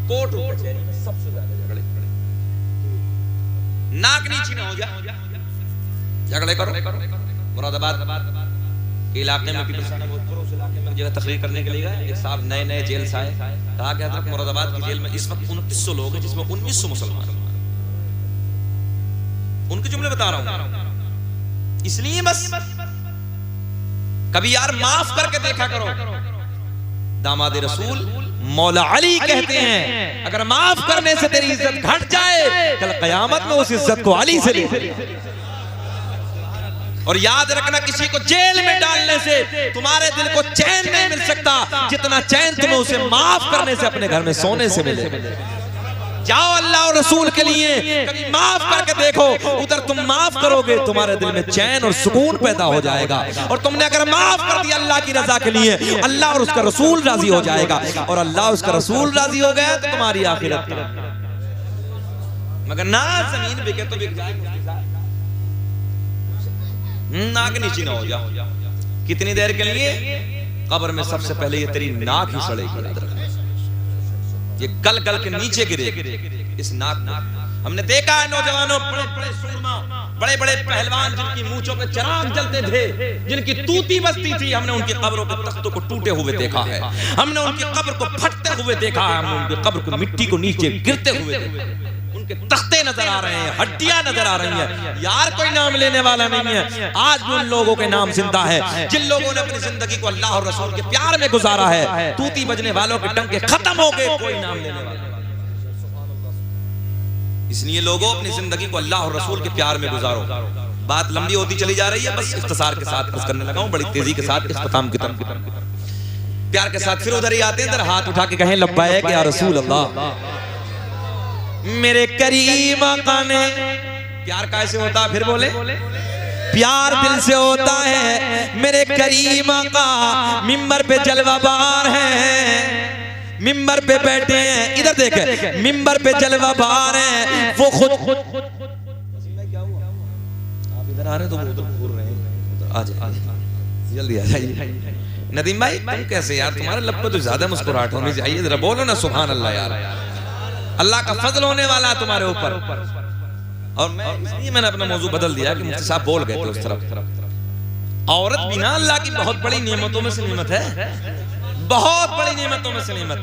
कोर्ट सबसे ज्यादा झगड़े, नाक नीची ना हो जाए, झगड़े करो। मुरादाबाद के इलाके में जगह तकरीर करने के लिए गए, एक साहब नए जेल से आए, कहा कि हजरत मुरादाबाद की जेल में इस वक्त 2900 लोग हैं, जिसमें 1900 मुसलमान। उनके जुमले बता रहा हूं, इसलिए बस कभी यार माफ करके देखा करो। दामाद रसूल मौला अली कहते हैं, अगर माफ करने से तेरी इज्जत घट जाए, कल कयामत में उस इज्जत को अली से ले। और याद रखना, किसी को जेल में डालने से तुम्हारे दिल को चैन नहीं मिल सकता जितना चैन तुम्हें उसे माफ करने से अपने घर में सोने से मिले। जाओ अल्लाह और रसूल के लिए कभी माफ करके देखो, उधर तुम माफ करोगे तुम्हारे दिल में चैन और सुकून पैदा हो जाएगा। और तुमने अगर माफ कर दिया अल्लाह की रजा के लिए, अल्लाह और उसका रसूल राजी हो जाएगा, और अल्लाह उसका रसूल राजी हो गया तो तुम्हारी आखिरत। मगर ना जमीन बिके तो बिक जाए, नाक नीची ना हो जाओ। कितनी देर के लिए? कब्र में सबसे पहले ये तेरी नाक ही सड़ेगी, ये गल के नीचे गिरेगी। इस नाक हमने देखा है नौजवानों, बड़े बड़े सूरमा बड़े बड़े पहलवान जिनकी मूंछों पे चिराग जलते थे, जिनकी तूती बसती थी, हमने उनकी कब्रों के तख्तों को टूटे हुए देखा है, हमने उनकी कब्र को फटते हुए देखा है, हमने उनकी कब्र को मिट्टी को नीचे गिरते हुए देखा है। उनके तख्ते नजर आ रहे हैं, हड्डियां नजर आ रही हैं। यार कोई नाम लेने वाला नहीं है। आज भी उन लोगों के नाम जिंदा है जिन लोगों ने अपनी जिंदगी को अल्लाह और रसूल के प्यार में गुजारा है। तूती बजने वालों के डंके खत्म हो गए, कोई नाम लेने वाला। इसलिए लोगों अपनी जिंदगी को अल्लाह और रसूल के प्यार में गुजारो। बात लंबी होती चली जा रही है, बस इख्तिसार के साथ अर्ज करने लगा हूं, बड़ी तेजी के साथ इख्तिताम की तरफ प्यार के साथ। फिर उधर ही आते हैं, इधर हाथ उठा के कहें लब्बैक या रसूल अल्लाह। मेरे करीम आका ने प्यार कैसे होता है? फिर बोले प्यार दिल से होता है। मेरे करीम आका मिंबर पे जलवाबार हैं, मिंबर पे बैठे हैं, इधर देखे मिंबर पे जलवा बार हैं, वो खुद क्या हुआ? आप इधर आ रहे तो वो उधर घूर रहे हैं, आ जाइए जल्दी आ जाइए। नदीम भाई तुम कैसे यार, तुम्हारे लब पे तो ज्यादा मुस्कुराहट होनी चाहिए, जरा बोलो ना सुभान अल्लाह। यार अल्लाह का फजल होने वाला है तुम्हारे ऊपर। और मैं इसलिए मैंने अपना मौजू बदल दिया कि मुफ्ती साहब बोल गए थे उस तरफ। औरत भी ना अल्लाह की बहुत बड़ी नियमतों में से नियमत है, बहुत बड़ी नियमतों में से नियमत।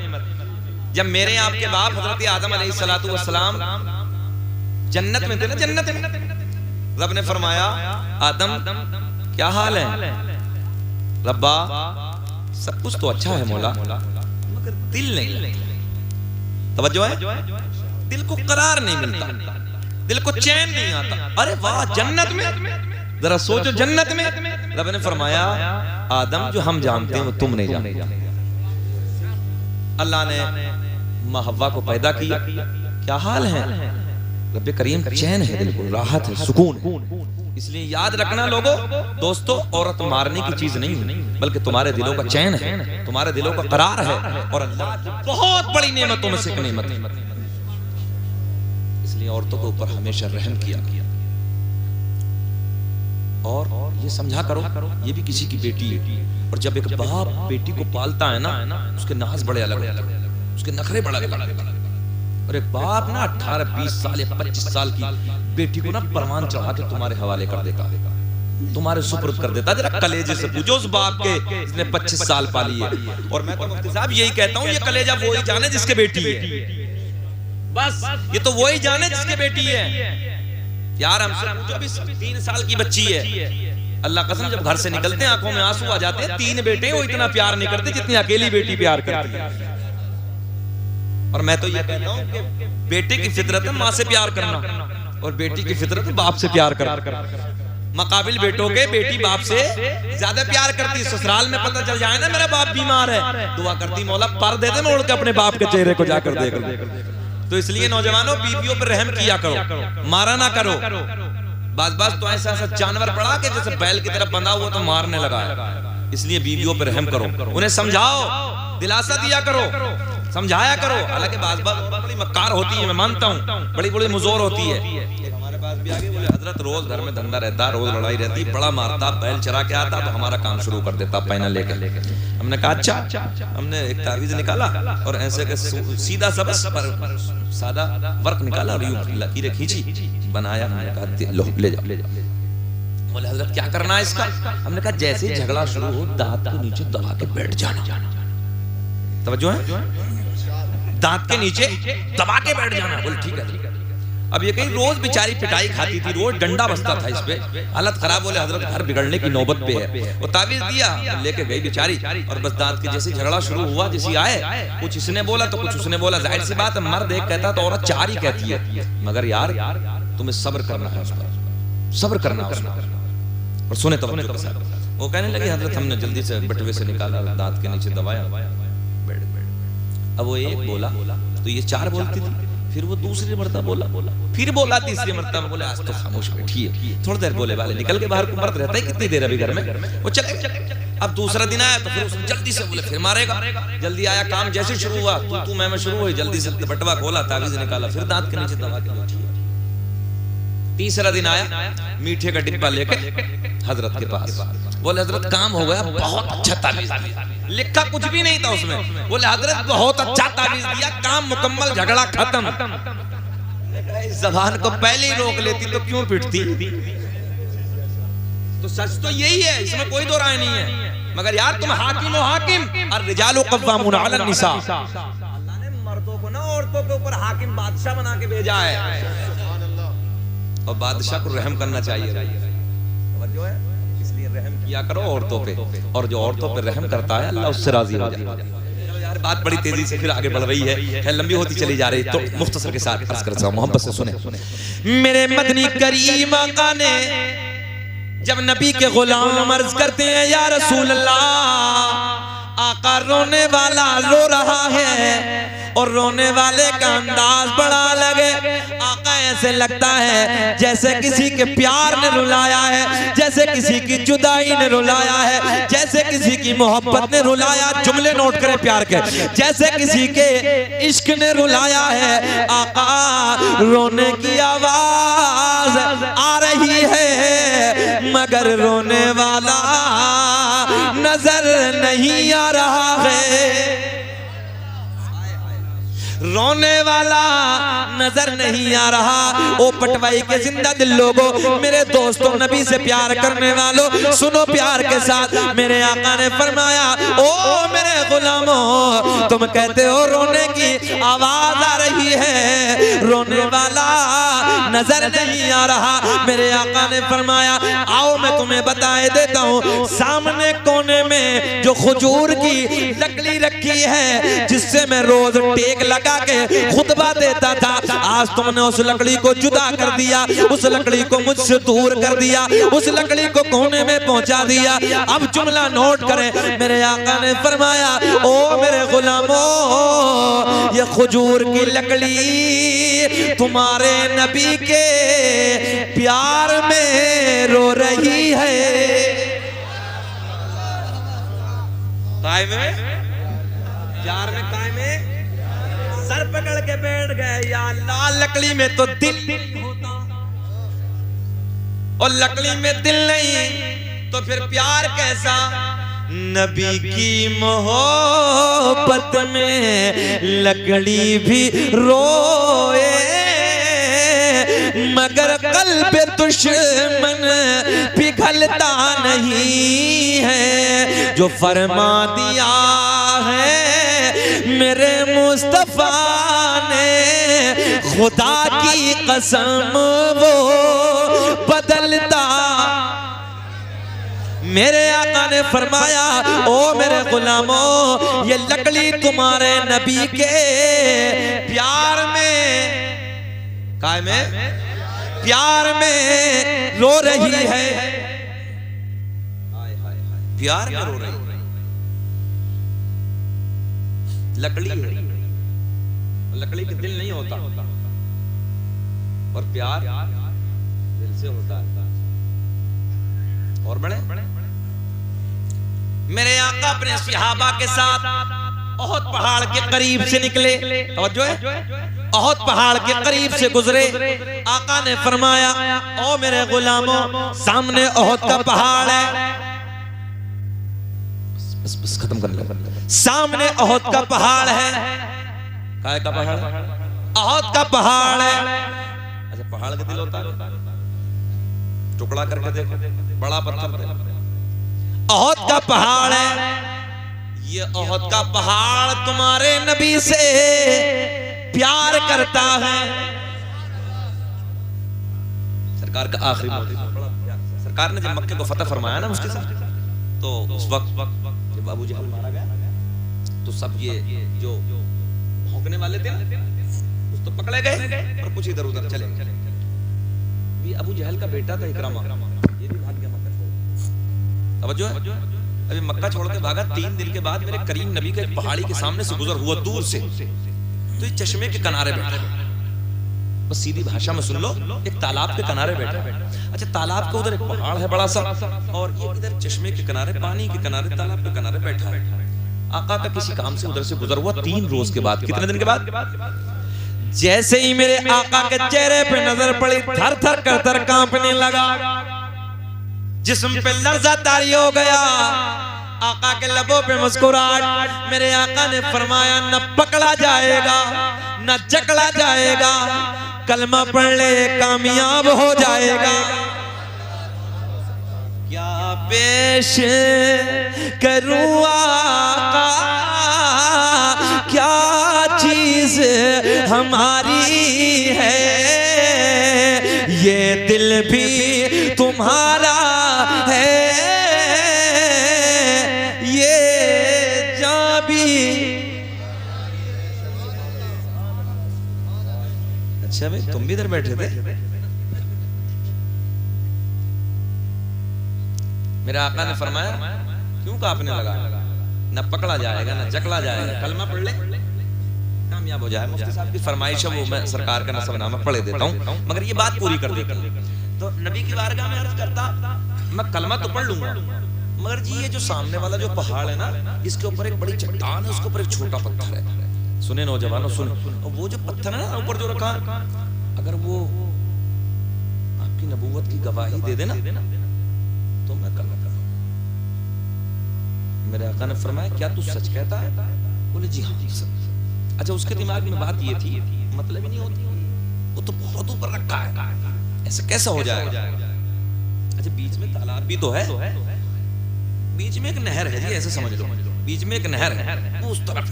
जब मेरे आपके बाप हजरत आदम अलैहिस्सलातु वस्सलाम जन्नत में थे ना, जन्नत में रब ने फरमाया आदम क्या हाल है? रब्बा सब कुछ तो अच्छा है मौला, मगर दिल नहीं। तवज्जो है, दिल को करार नहीं मिलता, दिल को चैन नहीं आता। अरे वाह, जन्नत में जरा सोचो, जन्नत में रब ने फरमाया आदम जो हम जानते हैं वो तुम नहीं जानते। अल्लाह ने माँ हव्वा को पैदा किया, क्या हाल है? रब्बे करीम चैन है, दिल को राहत है, सुकून है। इसलिए याद रखना लोगों, दोस्तों, औरत मारने की चीज नहीं है, बल्कि तुम्हारे दिलों का चैन है, तुम्हारे दिलों का करार है, और अल्लाह की बहुत बड़ी नेमतों में से एक नेमत है। इसलिए औरतों के ऊपर हमेशा रहम किया और ये समझा करो ये भी किसी की बेटी है। और जब एक बाप बेटी को पालता है ना, उसके नाज बड़े अलग अलग, उसके नखरे बड़े अलग। और एक बाप ना 18-20 साल या 25 साल की बेटी को ना परवान चढ़ा के तुम्हारे हवाले कर देता, तुम्हारे सुपुर्द कर देता। जरा कलेजे से पूछो उस बाप के जिसने 25 साल पाली है। और मैं तो मुफ्ती साहब यही कहता हूँ, ये कलेजा वो ही जाने जिसके बेटी है, बस ये तो वो ही जाने जिसके बेटी है। यार हमसे पूछो, भी 3 साल की बच्ची है, अल्लाह कसम जब घर से निकलते हैं आंखों में आंसू आ जाते हैं। 3 बेटे वो इतना प्यार नहीं करते जितनी अकेली बेटी प्यार करती है। और मैं तो ये कहता हूँ कि बेटे की फितरत है माँ से प्यार करना, और बेटी की फितरत है बाप से प्यार करना। मकाबिल बेटों के बेटी बाप से ज्यादा प्यार करती है। ससुराल में पता चल जाए ना मेरा बाप बीमार है, दुआ करती मौला पर दे दे, मैं उड़ के अपने बाप के चेहरे को जाकर देख। तो इसलिए नौजवानों, बीवियों पर रहम किया करो, मारा ना करो। बास तो ऐसा जानवर पड़ा कि जैसे बैल की तरफ बंधा हुआ तो मारने लगा है। इसलिए बीवियों पर रहम करो, उन्हें समझाओ, दिलासा दिया करो, समझाया करो। हालांकि बात बड़ी मक्कार होती है, मैं मानता हूँ, बड़ी बड़ी मुजोर होती है। हमारे पास भी आगे बोले हजरत रोज घर में धंधा रहता, रोज लड़ाई रहती, बड़ा मारता, बैल चरा के आता तो हमारा काम शुरू कर देता पैना लेकर। हमने कहा अच्छा, हमने एक तावीज निकाला और ऐसे के सीधा सबस पर सादा वर्क निकाला और यूं लकीरें खींची, बनाया। हमने कहा लो ले जाओ। बोले हजरत क्या करना है इसका? हमने कहा जैसे ही झगड़ा शुरू हो दांत को नीचे दबा के बैठ जाना। तवज्जो है, दांत के नीचे दबा के बैठ जाना। बोले ठीक है। अब ये कहीं रोज बेचारी पिटाई खाती थी, रोज डंडा बसता था इस पे, हालत खराब। बोले हजरत घर बिगड़ने की नौबत पे है। वो तावीज दिया, लेके गई बेचारी, और बस दांत के जैसे झगड़ा शुरू हुआ, जैसे आए कुछ इसने बोला तो कुछ उसने बोला। जाहिर सी बात है, मर्द एक कहता तो औरत 4 ही कहती है, मगर यार तुम्हें सब्र करना है, उस पर सब्र करना है। और सुने तवज्जो के साथ, वो कहने लगे हजरत हमने जल्दी से बटवे से निकाला, दांत के नीचे दबाया। अब वो एक बोला तो ये 4 बोलती थी, फिर वो दूसरी मर्तबा बोला, फिर बोला तीसरी मर्तबा। बोले आज तो खामोश बैठी है, थोड़ी देर बोले वाले निकल के बाहर। मर्द रहता है कितनी देर अभी घर में, वो चले। अब दूसरा दिन आया तो फिर उसने जल्दी से बोले फिर मारेगा। जल्दी आया, काम जैसे शुरू हुआ तू मैं शुरू हुई, जल्दी से बटवा खोला, तावीज निकाला, फिर दांत के नीचे दबा के बैठी है। तीसरा दिन आया, मीठे का डिब्बा लेके हजरत के पास। बोले हजरत काम हो गया, बहुत अच्छा तावीज लिखा, कुछ भी नहीं था उसमें। बोले हजरत बहुत अच्छा तावीज दिया, काम मुकम्मल, झगड़ा खत्म। जबान को पहले ही रोक लेती तो क्यों पिटती? तो सच तो यही है, इसमें कोई दो राय नहीं है। मगर यार तुम हाकिम हो हाकिम, और रिजालु कव्वामुन अला निसा, अल्लाह ने मर्दों को ना औरतों के ऊपर हाकिम बादशाह बना के भेजा है, और बादशाह को रहम करना चाहिए। जो है इसलिए रहम किया करो औरतों पे, और जो औरतों पे रहम करता है अल्लाह उससे राजी हो जाता है। यार बात बड़ी तेजी से फिर आगे बढ़ रही है, लंबी होती चली जा रही, तो मुख्तसर के साथ अर्ज करता हूं, मोहब्बत से सुने। मेरे मदनी करीम आका ने जब नबी के गुलाम अर्ज करते हैं या रसूल अल्लाह, आका रोने वाला रो रहा है और रोने वाले का अंदाज बड़ा लगे, आका ऐसे लगता है जैसे किसी के प्यार ने रुलाया है, जैसे किसी की जुदाई ने रुलाया है, जैसे किसी की मोहब्बत ने रुलाया। जुमले नोट करें प्यार के, जैसे किसी के इश्क ने रुलाया है। आका रोने की आवाज आ रही है मगर रोने वाला नजर नहीं आ रहा है, रोने वाला नजर नहीं आ रहा। ओ पटवाई के जिंदा दिल लोगों, मेरे दोस्तों, नबी से प्यार करने वालों, सुनो प्यार के साथ। मेरे आका ने फरमाया, ओ मेरे गुलामों, तुम कहते हो रोने की आवाज आ रही है, रोने वाला नजर नहीं आ रहा। मेरे आका ने फरमाया, आओ मैं तुम्हें बताए देता हूँ। सामने कोने में जो खजूर की लकड़ी रखी है, जिससे मैं रोज टेक लगा के खुतबा देता था, आज तुमने उस लकड़ी को जुदा कर दिया, उस लकड़ी को मुझसे दूर कर दिया, उस लकड़ी को कोने में पहुंचा दिया। अब जुमला नोट करें, मेरे आका ने फरमाया, ओ मेरे गुलामों, ये खजूर की लकड़ी तुम्हारे नबी के प्यार में रो रही है। काय में प्यार में, काय में सर पकड़ के बैठ गए, या लाल लकड़ी में तो दिल होता, और लकड़ी में दिल नहीं तो फिर प्यार कैसा? नबी की मोहब्बत में लकड़ी भी रोए मगर कल्ब दुश्मन पिघलता नहीं है। जो फरमा दिया है मेरे मुस्तफा ने, खुदा की कसम वो बदलता। मेरे आका ने फरमाया, ओ मेरे गुलामों, ये लकड़ी तुम्हारे नबी के प्यार में, काय में, प्यार में रो रही है, प्यार में रो रही है। लकड़ी है, लकड़ी के दिल नहीं होता, और प्यार दिल से होता है। और बड़े मेरे आका अपने सहाबा के साथ ओहद पहाड़ के करीब से निकले, तवज्जो है, ओहद पहाड़ के करीब से गुजरे। आका ने फरमाया, ओ मेरे गुलामों, सामने ओहद का पहाड़ है, बस खत्म कर ले। सामने ओहद का पहाड़ है, काय का पहाड़? ओहद का पहाड़ है। अच्छा, पहाड़ का दिल होता है, टुकड़ा करके देखो, बड़ा पत्थर, ओहद का पहाड़ है। ये ओहद का पहाड़ तुम्हारे नबी से प्यार करता है। सरकार का आखिरी सरकार ने जब मक्के को फतह फरमाया ना उसके साथ, तो उस वक्त जब अबू जहल मारा गया, तो सब ये जो भौंकने वाले थे कुछ तो पकड़े गए और कुछ इधर उधर चले। ये अबू जहल का बेटा था इकरामा, ये भी भाग गया मक्का छोड़। तवज्जो है, अभी मक्का छोड़ के भागा। 3 दिन के बाद मेरे करीम नबी के पहाड़ी के सामने से गुजर हुआ दूर से, तो ये चश्मे के किनारे बैठा, बस सीधी भाषा में सुन लो, एक तालाब के किनारे बैठा। अच्छा, तालाब के उधर एक पहाड़ है बड़ा सा, और ये इधर चश्मे के किनारे, पानी के किनारे, तालाब के किनारे बैठा है। आका का किसी काम से उधर से गुजर हुआ 3 रोज के बाद। कितने दिन के बाद? जैसे ही मेरे आका के चेहरे पे नजर पड़ी, थर थर कर थर कांपने लगा, जिस्म पे लर्जा तारी हो गया। आका के लबों पे मुस्कुराहट। मेरे आका ने फरमाया, न पकड़ा जाएगा न जकड़ा जाएगा, कलमा पढ़ ले कामयाब हो जाएगा। क्या पेश करूं आका, क्या चीज हमारी है, ये दिल भी तुम्हारा है, ये जान भी। अच्छा भाई तुम भी इधर बैठे थे? मेरे आका ने फरमाया क्यों कांपने लगा, न पकड़ा जाएगा न जकला जाएगा, कलमा पढ़ ले कामयाब हो जाए। मुफ्ती साहब की फरमाइश है, वो मैं सरकार का नसबनामा पढ़े देता हूँ, मगर ये बात पूरी कर देता हूँ। तो नबी की बारगाह में अर्ज करता, मैं कलमा तो पढ़ लूंगा, मगर जी ये जो सामने वाला जो पहाड़ है ना, इसके ऊपर एक बड़ी चट्टान है, उसके ऊपर एक छोटा पत्थर है। सुने नौजवानों सुने, और वो जो पत्थर है ना ऊपर जो रखा, अगर वो आपकी नबूवत की गवाही दे देना तो मैं कलमा पढ़ूं। मेरे आका ने फरमाया क्या तू सच कहता है? बोले जी हाँ सच। अच्छा उसके दिमाग में बात ये थी, मतलब ही नहीं होती, वो तो बहुत ऊपर रखा है, ऐसे कैसा हो जाएगा? अच्छा बीच में तालाब भी तो है, बीच में एक नहर है जी, ऐसे समझ लो, बीच में एक नहर है, वो उस तरफ।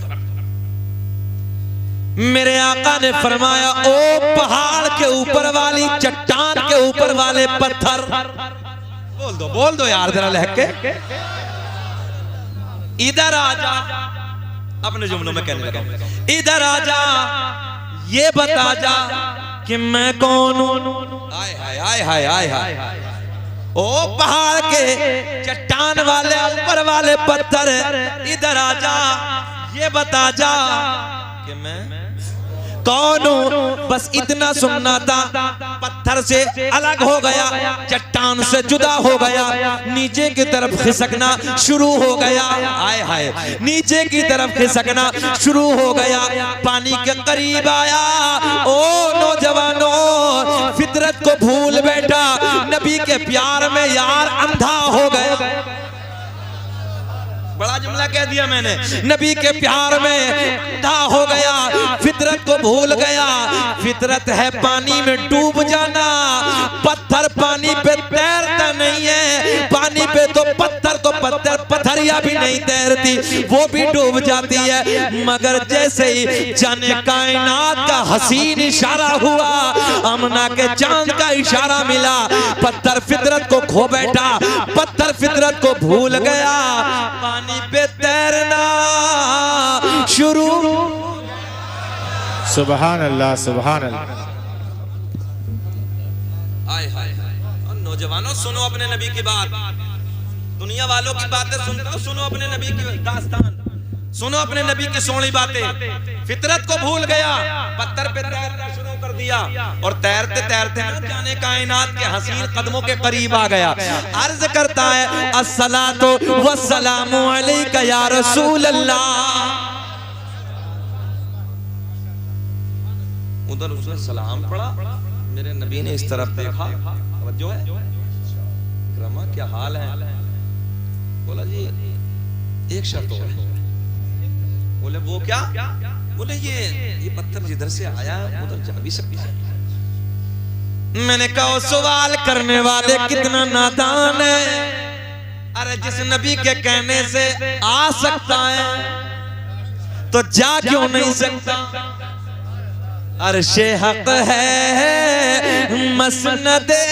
मेरे आका ने फरमाया ओ पहाड़ के ऊपर वाली चट्टान के ऊपर वाले पत्थर, बोल दो यार जरा लहके, इधर आजा। अपने जुमलों में कहने लगा, इधर आजा, ये बता जा कि मैं कौन हूं। आय हाय आय हाय आय हाय, ओ पहाड़ के चट्टान वाले ऊपर वाले पत्थर, इधर आजा, ये बता जा कि मैं कौन हूं। बस इतना सुनना था, पत्थर से अलग हो गया, चट्टान से जुदा हो गया, नीचे की तरफ खिसकना शुरू हो गया। आए हाय, नीचे की तरफ खिसकना शुरू हो गया, पानी के करीब आया। ओ नौजवानों, फितरत को भूल बैठा, नबी के प्यार में यार अंधा हो गया। बड़ा जुमला कह दिया मैंने, नबी के प्यार में अंधा हो गया, फितरत को भूल गया। फितरत है पानी में डूब जाना, पत्थर पानी पे तैरता नहीं है, पानी पे तो पत्थर पत्थरिया भी नहीं तैरती, वो भी डूब जाती है। मगर जैसे ही जाने कायनात का हसीन इशारा हुआ, अमना के चांद का इशारा मिला, पत्थर फितरत को खो बैठा, पत्थर फितरत को भूल गया, पानी पे तैरना शुरू। सुभान अल्लाह सुभान अल्लाह। हाय हाय हाय। और नौजवानों सुनो अपने नबी की बात, दुनिया वालों की बातें सुनते हो, सुनो अपने नबी की दास्तान, सुनो अपने नबी की सोनी बातें। फितरत को भूल गया, पत्थर पे तैरना शुरू कर दिया, और तैरते तैरते न जाने कायनात के हसीन कदमों के करीब आ गया। अर्ज करता है अस्सलातु वस्सलामु अलैका या रसूल अल्लाह। उधर उसने सलाम पढ़ा, मेरे नबी ने इस तरफ देखा, जो है रमा क्या हाल है? बोला जी एक शर्त और है। बोले वो क्या? बोले ये पत्थर जिधर से आया उधर जा भी सकता है। मैंने कहा सवाल करने वाले कितना नादान है, अरे जिस नबी के कहने से आ सकता है तो जा क्यों नहीं सकता? अर्शे हक है मसनदे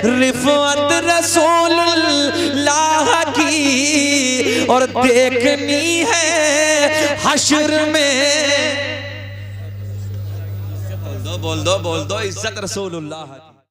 रिफअत रसूलुल्लाह की, और देखनी है हश्र में। बोल दो इज्जत रसूलुल्लाह की।